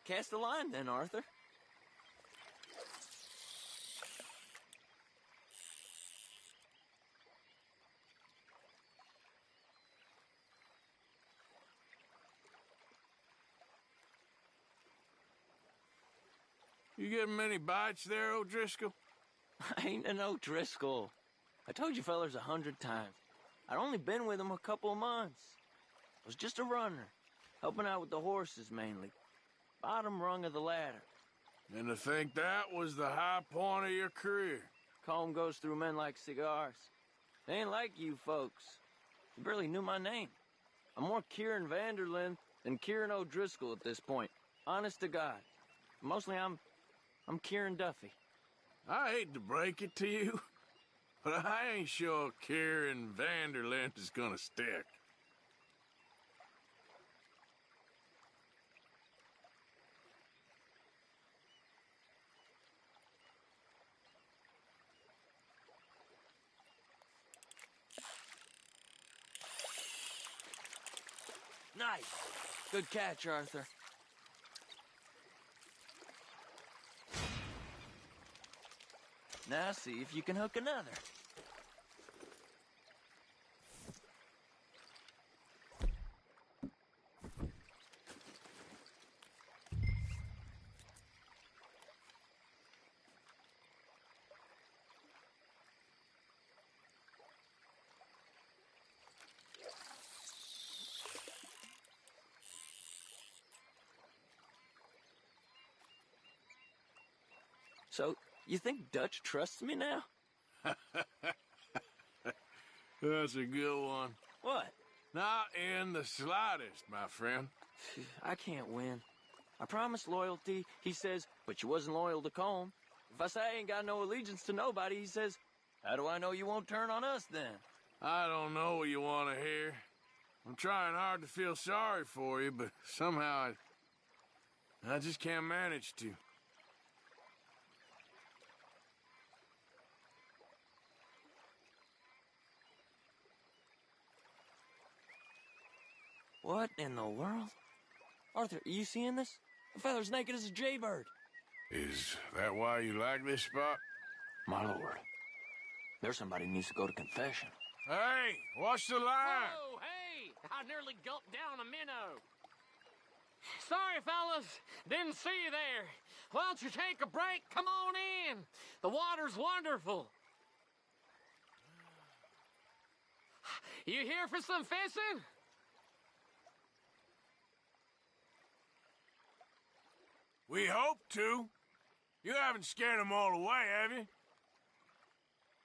Cast a line then, Arthur. You getting many bites there, O'Driscoll? I ain't an O'Driscoll. I told you fellers 100 times. I'd only been with him a couple of months. I was just a runner, helping out with the horses mainly. Bottom rung of the ladder. And to think that was the high point of your career. Colm goes through men like cigars. They ain't like you folks. You barely knew my name. I'm more Kieran Vanderlyn than Kieran O'Driscoll at this point. Honest to God. Mostly I'm Kieran Duffy. I hate to break it to you, but I ain't sure Kieran Vanderlyn is gonna stick. Nice. Good catch, Arthur. Now see if you can hook another. So, you think Dutch trusts me now? That's a good one. What? Not in the slightest, my friend. I can't win. I promised loyalty, he says, but you wasn't loyal to Colm. If I say I ain't got no allegiance to nobody, he says, how do I know you won't turn on us then? I don't know what you want to hear. I'm trying hard to feel sorry for you, but somehow I just can't manage to. What in the world? Arthur, are you seeing this? The feather's naked as a jaybird. Is that why you like this spot? My lord, there's somebody who needs to go to confession. Hey, watch the line! Whoa, hey! I nearly gulped down a minnow. Sorry, fellas. Didn't see you there. Why don't you take a break? Come on in. The water's wonderful. You here for some fishing? We hope to. You haven't scared them all away, have you?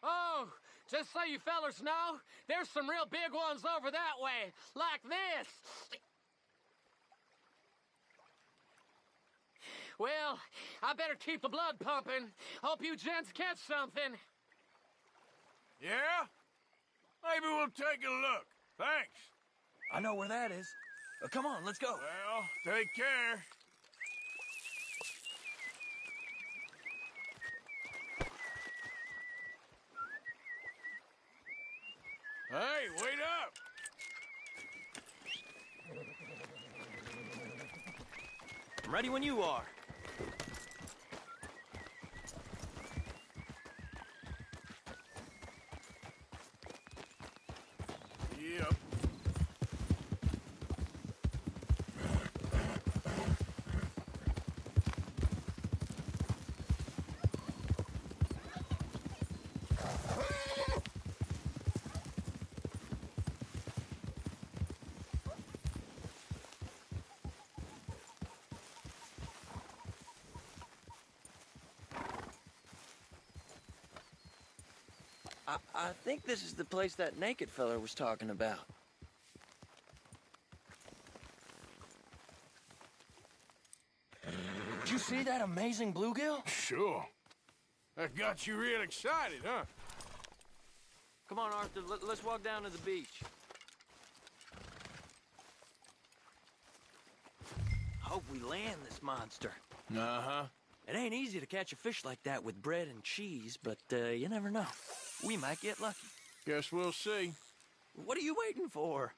Oh, just so you fellas know, there's some real big ones over that way, like this. Well, I better keep the blood pumping. Hope you gents catch something. Yeah? Maybe we'll take a look. Thanks. I know where that is. Come on, let's go. Well, take care. Hey, wait up! I'm ready when you are. Yep. I think this is the place that naked fella was talking about. Did you see that amazing bluegill? Sure. That got you real excited, huh? Come on, Arthur, let's walk down to the beach. Hope we land this monster. Uh-huh. It ain't easy to catch a fish like that with bread and cheese, but you never know. We might get lucky. Guess we'll see. What are you waiting for?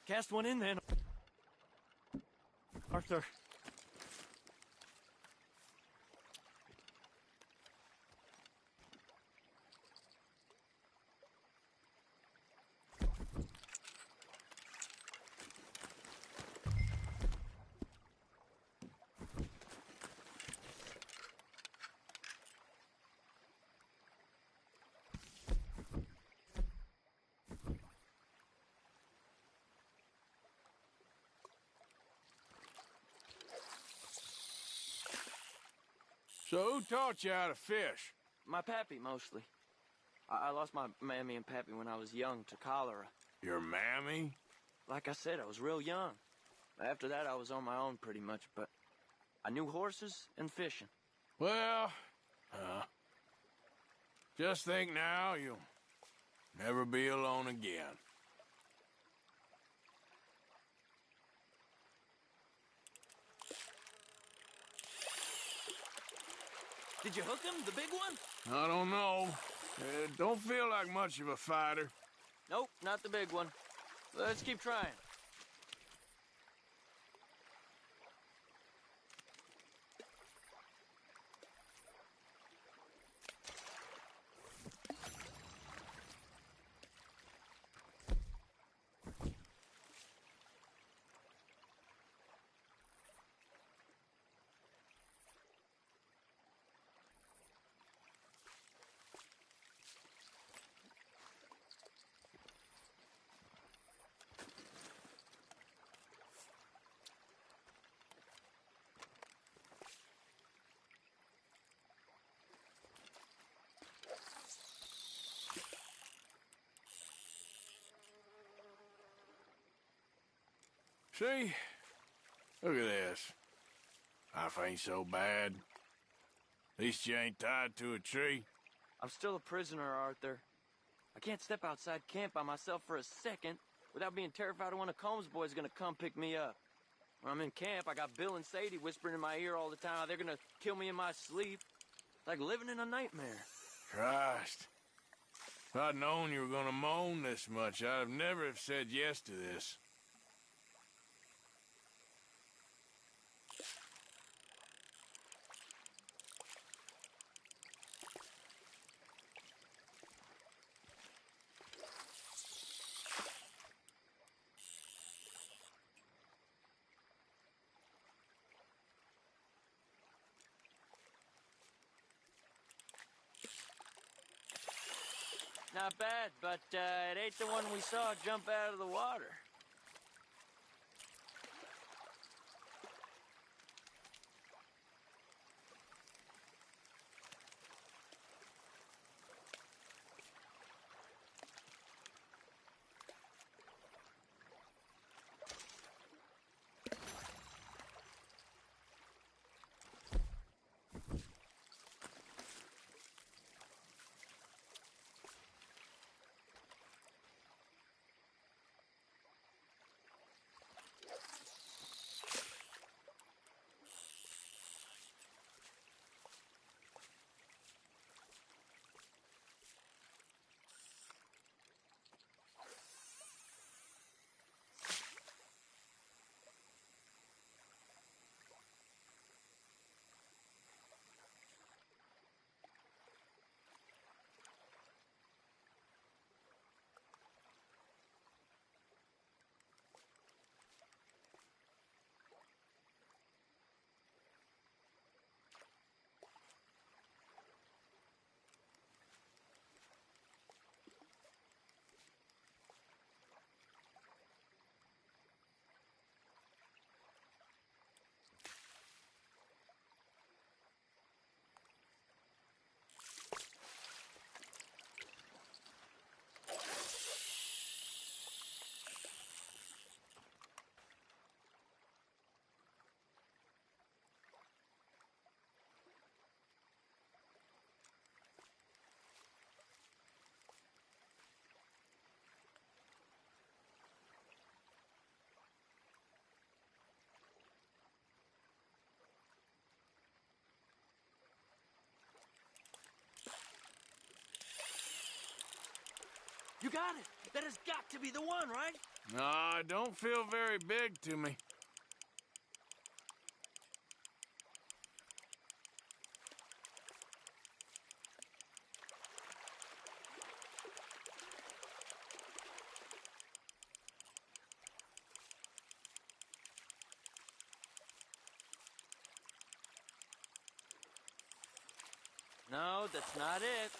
Cast one in then. Arthur. So who taught you how to fish? My pappy, mostly. I lost my mammy and pappy when I was young to cholera. Your mammy? Like I said, I was real young. After that, I was on my own pretty much, but I knew horses and fishing. Well, just think now you'll never be alone again. Did you hook him, the big one? I don't know. Don't feel like much of a fighter. Nope, not the big one. Let's keep trying. See? Look at this. Life ain't so bad. At least you ain't tied to a tree. I'm still a prisoner, Arthur. I can't step outside camp by myself for a second without being terrified one of Combs' boys gonna come pick me up. When I'm in camp, I got Bill and Sadie whispering in my ear all the time how they're gonna kill me in my sleep. It's like living in a nightmare. Christ. If I'd known you were gonna moan this much, I'd have never have said yes to this. Not bad, but it ain't the one we saw jump out of the water. You got it. That has got to be the one, right? No, it don't feel very big to me. No, that's not it.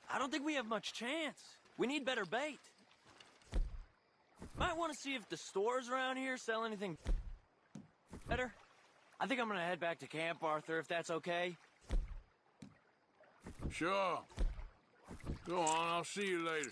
I don't think we have much chance. We need better bait. Might want to see if the stores around here sell anything better. I think I'm gonna head back to camp, Arthur, if that's okay. Sure. Go on, I'll see you later.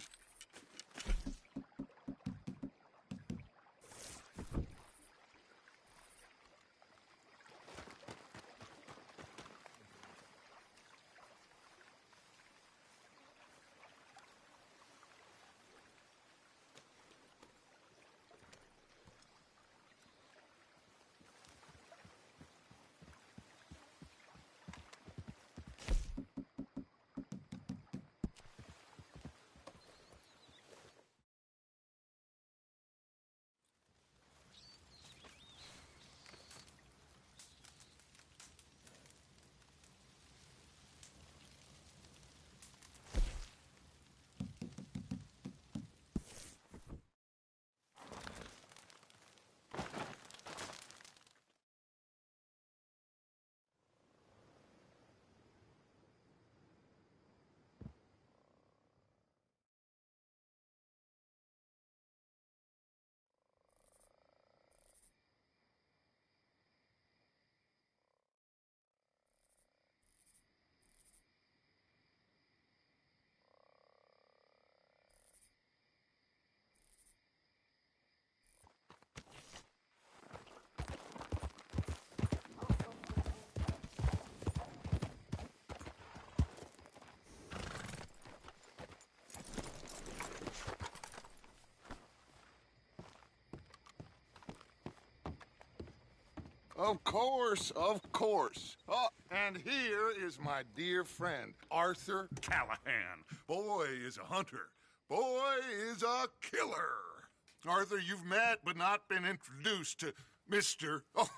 Of course, of course. Oh, and here is my dear friend, Arthur Callahan. Boy is a hunter. Boy is a killer. Arthur, you've met but not been introduced to Mr. Oh,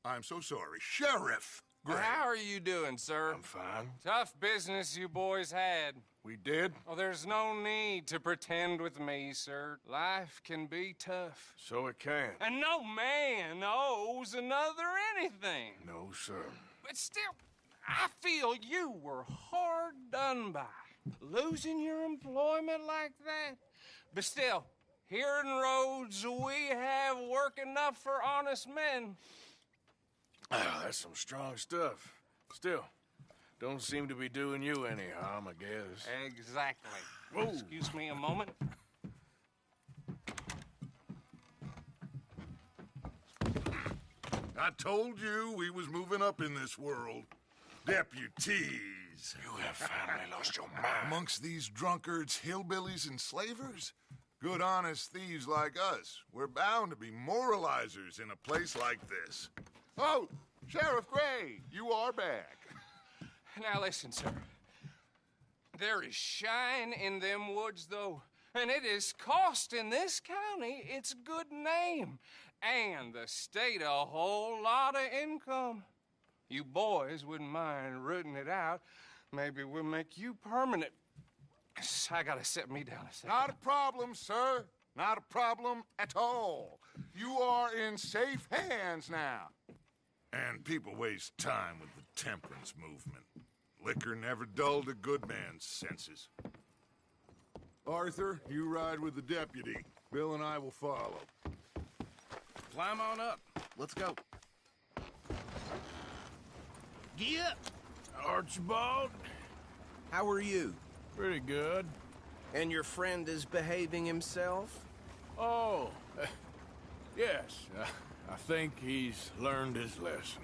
I'm so sorry, Sheriff Gray. How are you doing, sir? I'm fine. Tough business you boys had. We did? Oh, there's no need to pretend with me, sir. Life can be tough. So it can. And no man owes another anything. No, sir. But still, I feel you were hard done by. Losing your employment like that. But still, here in Rhodes, we have work enough for honest men. Ah, that's some strong stuff. Still, don't seem to be doing you any harm, I guess. Exactly. Whoa. Excuse me a moment. I told you we was moving up in this world. Deputies. You have finally lost your mind. Amongst these drunkards, hillbillies, and slavers? Good, honest thieves like us. We're bound to be moralizers in a place like this. Oh, Sheriff Gray, you are back. Now listen, sir. There is shine in them woods, though, and it is costing this county its good name and the state a whole lot of income. You boys wouldn't mind rooting it out. Maybe we'll make you permanent. I gotta set me down a second. Not a problem, sir. Not a problem at all. You are in safe hands now. And people waste time with the temperance movement. Liquor never dulled a good man's senses. Arthur, you ride with the deputy. Bill and I will follow. Climb on up. Let's go. Gee up. Archibald? How are you? Pretty good. And your friend is behaving himself? Oh, yes. I think he's learned his lesson.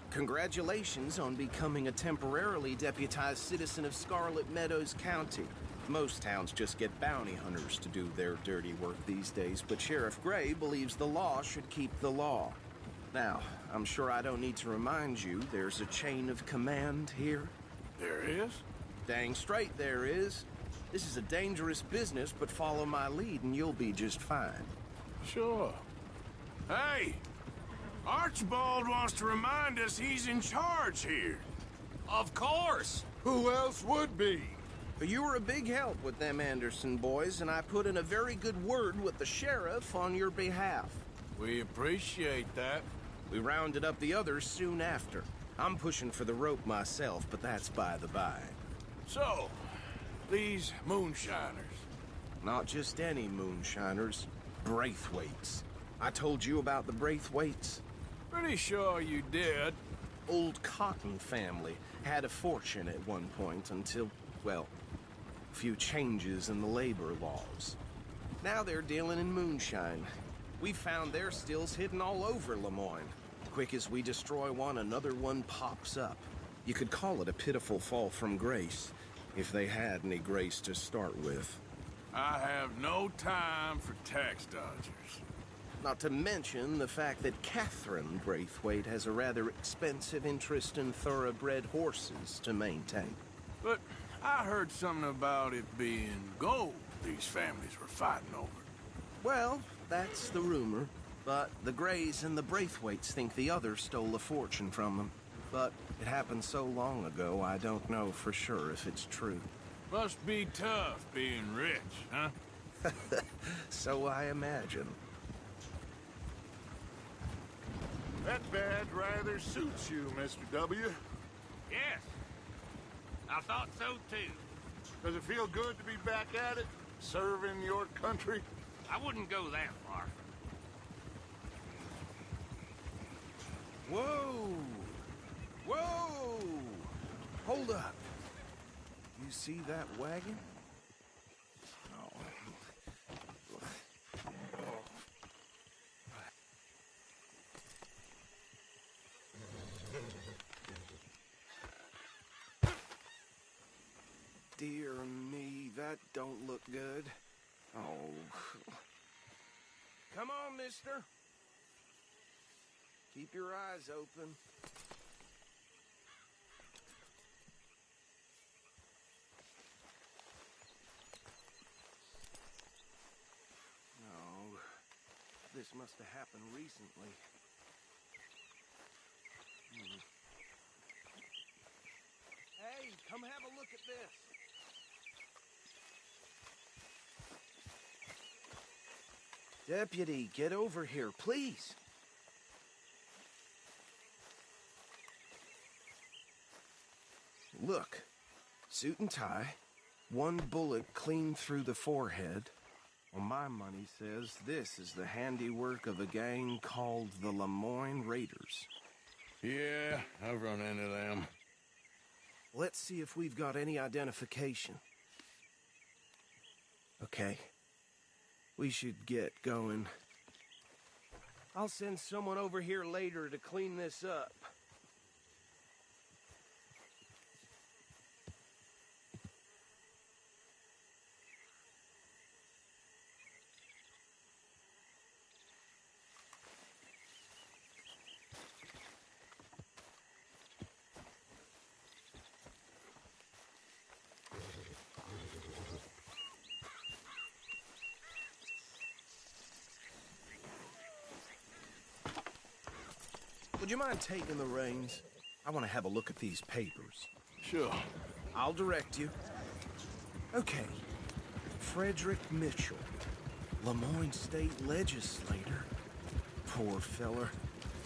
Congratulations on becoming a temporarily deputized citizen of Scarlet Meadows County. Most towns just get bounty hunters to do their dirty work these days, but Sheriff Gray believes the law should keep the law. Now, I'm sure I don't need to remind you there's a chain of command here. There is? Dang straight there is. This is a dangerous business, but follow my lead and you'll be just fine. Sure. Hey! Archibald wants to remind us he's in charge here. Of course! Who else would be? You were a big help with them Anderson boys, and I put in a very good word with the sheriff on your behalf. We appreciate that. We rounded up the others soon after. I'm pushing for the rope myself, but that's by the by. So, these moonshiners. Not just any moonshiners. Braithwaites. I told you about the Braithwaites? Pretty sure you did. Old Cotton family had a fortune at one point until, well, a few changes in the labor laws. Now they're dealing in moonshine. We found their stills hidden all over Lemoyne. Quick as we destroy one, another one pops up. You could call it a pitiful fall from grace, if they had any grace to start with. I have no time for tax dodgers. Not to mention the fact that Catherine Braithwaite has a rather expensive interest in thoroughbred horses to maintain. But I heard something about it being gold these families were fighting over. Well, that's the rumor. But the Grays and the Braithwaites think the others stole a fortune from them. But it happened so long ago, I don't know for sure if it's true. Must be tough being rich, huh? So I imagine. That badge rather suits you, Mr. W. Yes. I thought so, too. Does it feel good to be back at it? Serving your country? I wouldn't go that far. Whoa! Whoa! Hold up. You see that wagon? Dear me, that don't look good. Oh. Come on, mister. Keep your eyes open. No, this must have happened recently. Hey, come have a look at this. Deputy, get over here, please. Look, suit and tie, one bullet clean through the forehead. Well, my money says this is the handiwork of a gang called the Lemoyne Raiders. Yeah, I've run into them. Let's see if we've got any identification. Okay. We should get going. I'll send someone over here later to clean this up. Would you mind taking the reins? I want to have a look at these papers. Sure. I'll direct you. Okay. Frederick Mitchell, Lemoyne State Legislator. Poor feller.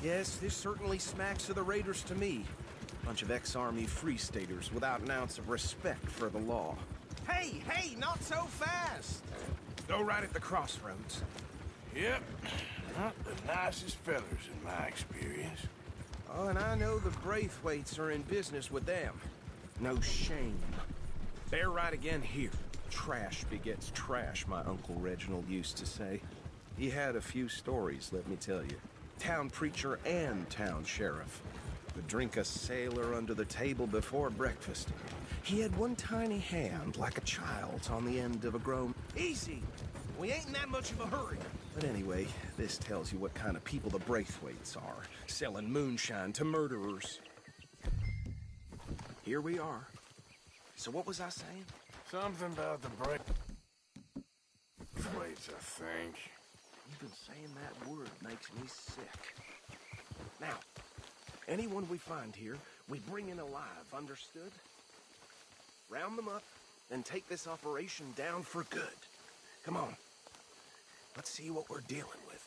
Yes, this certainly smacks of the Raiders to me. Bunch of ex-Army Free Staters without an ounce of respect for the law. Hey, hey, not so fast! Go right at the crossroads. Yep. Not the nicest fellers in my experience. Oh, and I know the Braithwaites are in business with them. No shame. Bear right again here. Trash begets trash, my Uncle Reginald used to say. He had a few stories, let me tell you. Town preacher and town sheriff. Would drink a sailor under the table before breakfast. He had one tiny hand, like a child's, on the end of a grown... Easy! We ain't in that much of a hurry. But anyway, this tells you what kind of people the Braithwaites are, selling moonshine to murderers. Here we are. So what was I saying? Something about the Braithwaites, I think. Even saying that word makes me sick. Now, anyone we find here, we bring in alive, understood? Round them up, and take this operation down for good. Come on. Let's see what we're dealing with.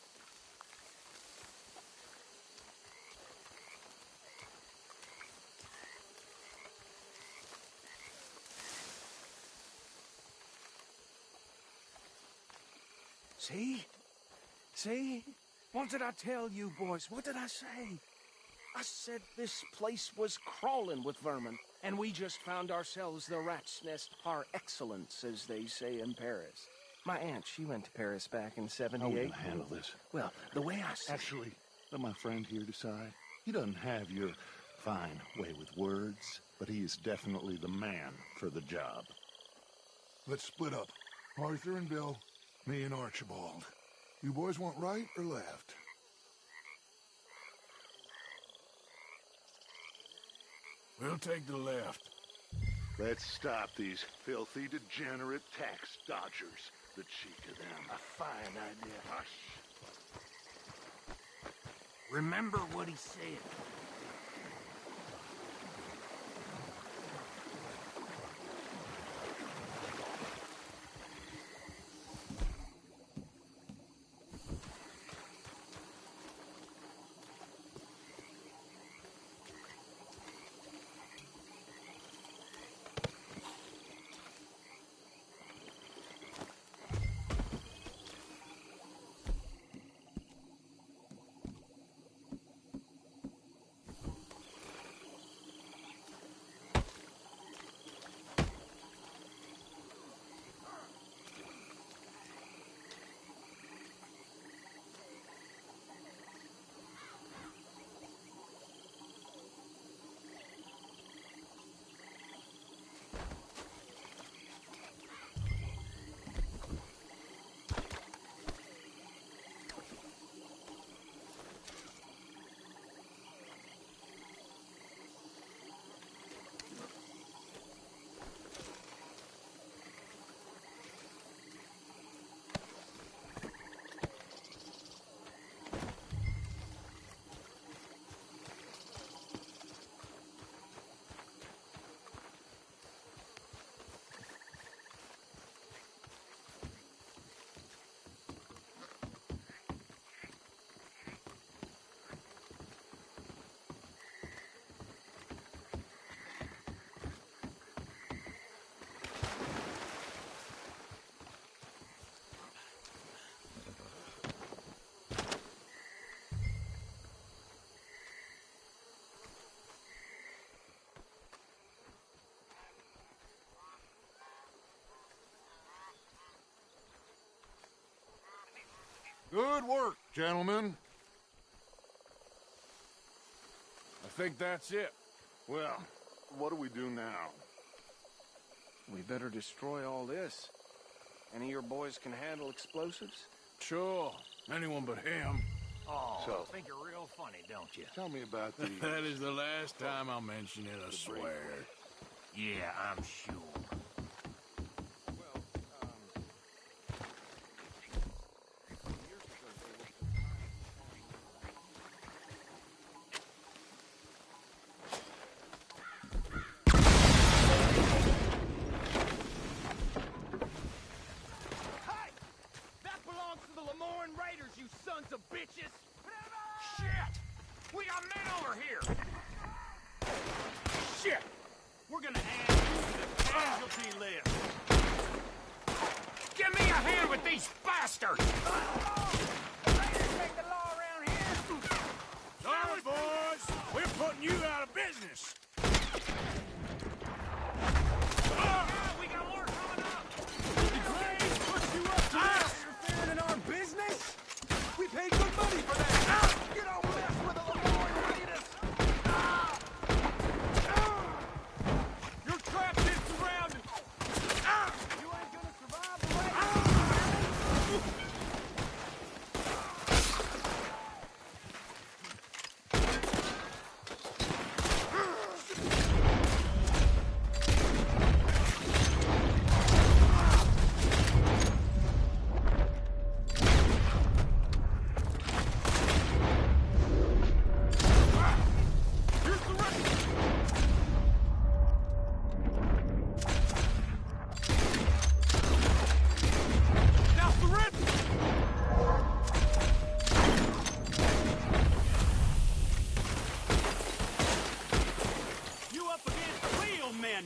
See? See? What did I tell you, boys? What did I say? I said this place was crawling with vermin, and we just found ourselves the rat's nest par excellence, as they say in Paris. My aunt, she went to Paris back in '78. How are we gonna handle this? Well, the way I see Actually, let my friend here decide. He doesn't have your fine way with words, but he is definitely the man for the job. Let's split up. Arthur and Bill, me and Archibald. You boys want right or left? We'll take the left. Let's stop these filthy, degenerate tax dodgers. The cheek of them. A fine idea. Hush. Remember what he said. Good work, gentlemen. I think that's it. Well, what do we do now? We better destroy all this. Any of your boys can handle explosives? Sure. Anyone but him. Oh, So, think you're real funny, don't you? Tell me about these. That is the last time I'll mention it, I swear. Yeah, I'm sure. Sorry, boys. We're putting you out of business. We got more coming up! The Graves pushed you up to this! Interfering in our business? We paid good money for that! You don't mess with the Lemoyne Raiders! You're trapped and surrounded! You ain't gonna survive the raid!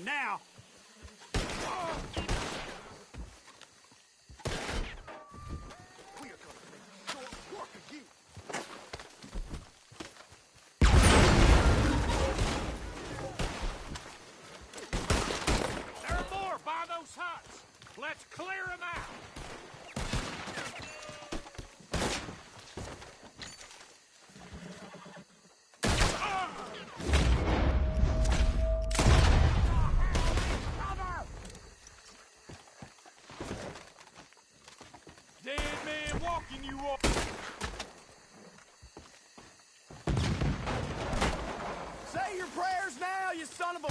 Now! We are going to make short work of you! There are more by those huts. Let's clear them out. Dead man walking you up! Say your prayers now, you son of a...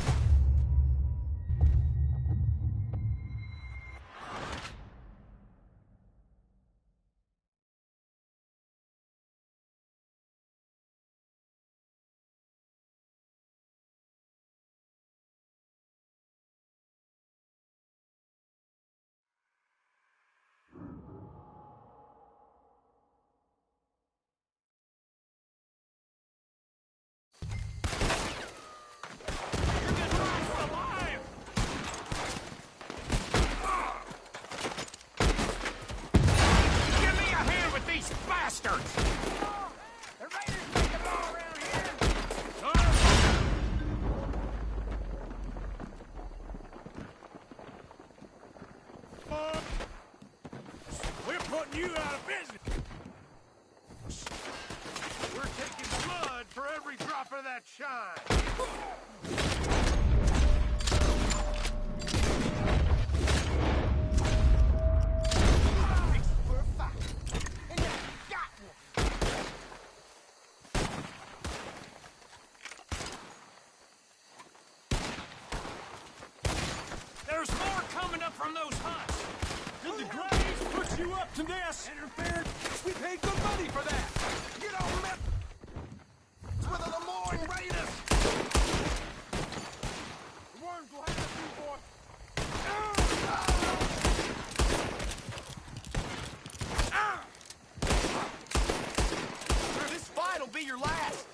Bastards! The raiders make the law around here! We're putting you out of business. We're taking blood for every drop of that shine. There's more coming up from those huts! Did the Graves put you up to this? Interference? We paid good money for that! You don't mess with the Lemoyne Raiders! The worms will have you, boy! This fight'll be your last!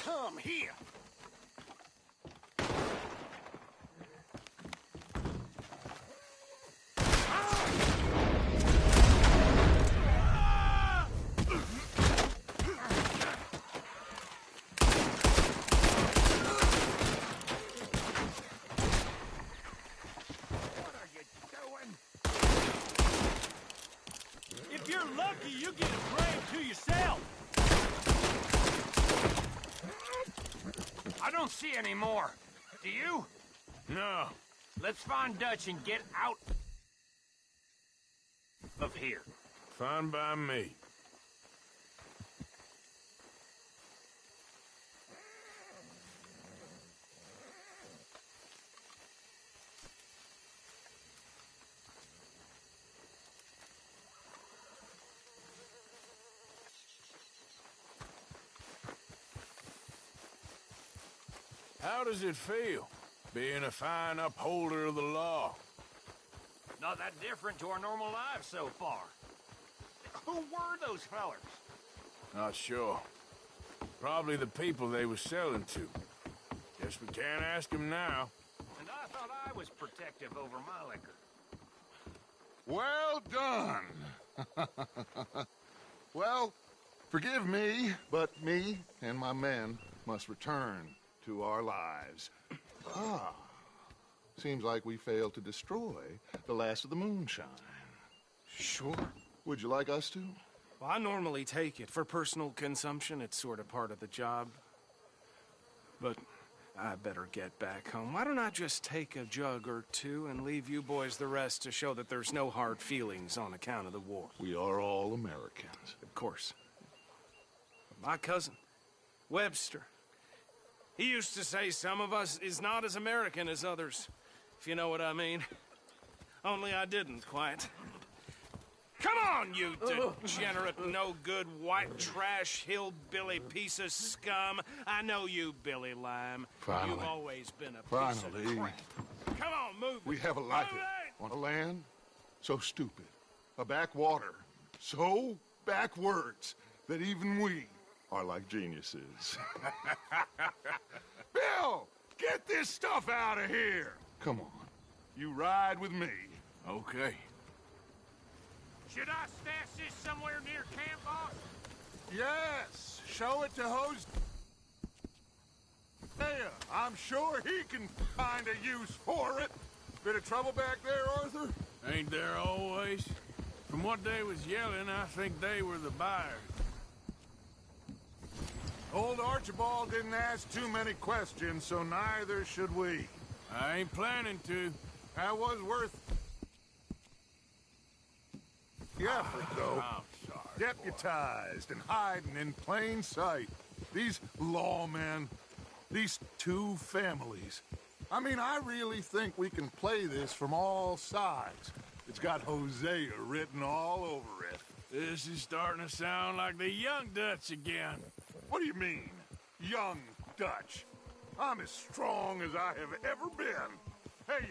Come here. You're lucky you get a grave to yourself. I don't see any more. Do you? No. Let's find Dutch and get out of here. Fine by me. How does it feel, being a fine upholder of the law? Not that different to our normal lives so far. Who were those fellers? Not sure. Probably the people they were selling to. Guess we can't ask them now. And I thought I was protective over my liquor. Well done. Well, forgive me, but me and my men must return to our lives. Seems like we failed to destroy the last of the moonshine. Sure. Would you like us to? Well, I normally take it. For personal consumption, it's sort of part of the job. But I better get back home. Why don't I just take a jug or two and leave you boys the rest to show that there's no hard feelings on account of the war? We are all Americans. Of course. My cousin, Webster, he used to say some of us is not as American as others, if you know what I mean. Only I didn't quite. Come on, you degenerate, no-good, white trash, hillbilly piece of scum. I know you, Billy Lime. Finally. You've always been a piece of crap. Come on, move We it. have a life Move it. on a land so stupid, a backwater so backwards that even we are like geniuses. Bill, get this stuff out of here. Come on, you ride with me. Okay. Should I stash this somewhere near camp, boss? Yes, show it to Hosea. I'm sure he can find a use for it. Bit of trouble back there, Arthur? Ain't there always? From what they was yelling, I think they were the buyers. Old Archibald didn't ask too many questions, so neither should we. I ain't planning to. That was worth the effort, though. I'm sorry. Deputized and hiding in plain sight. These lawmen, these two families. I mean, I really think we can play this from all sides. It's got Hosea written all over it. This is starting to sound like the young Dutch again. What do you mean, young Dutch? I'm as strong as I have ever been. Hey, you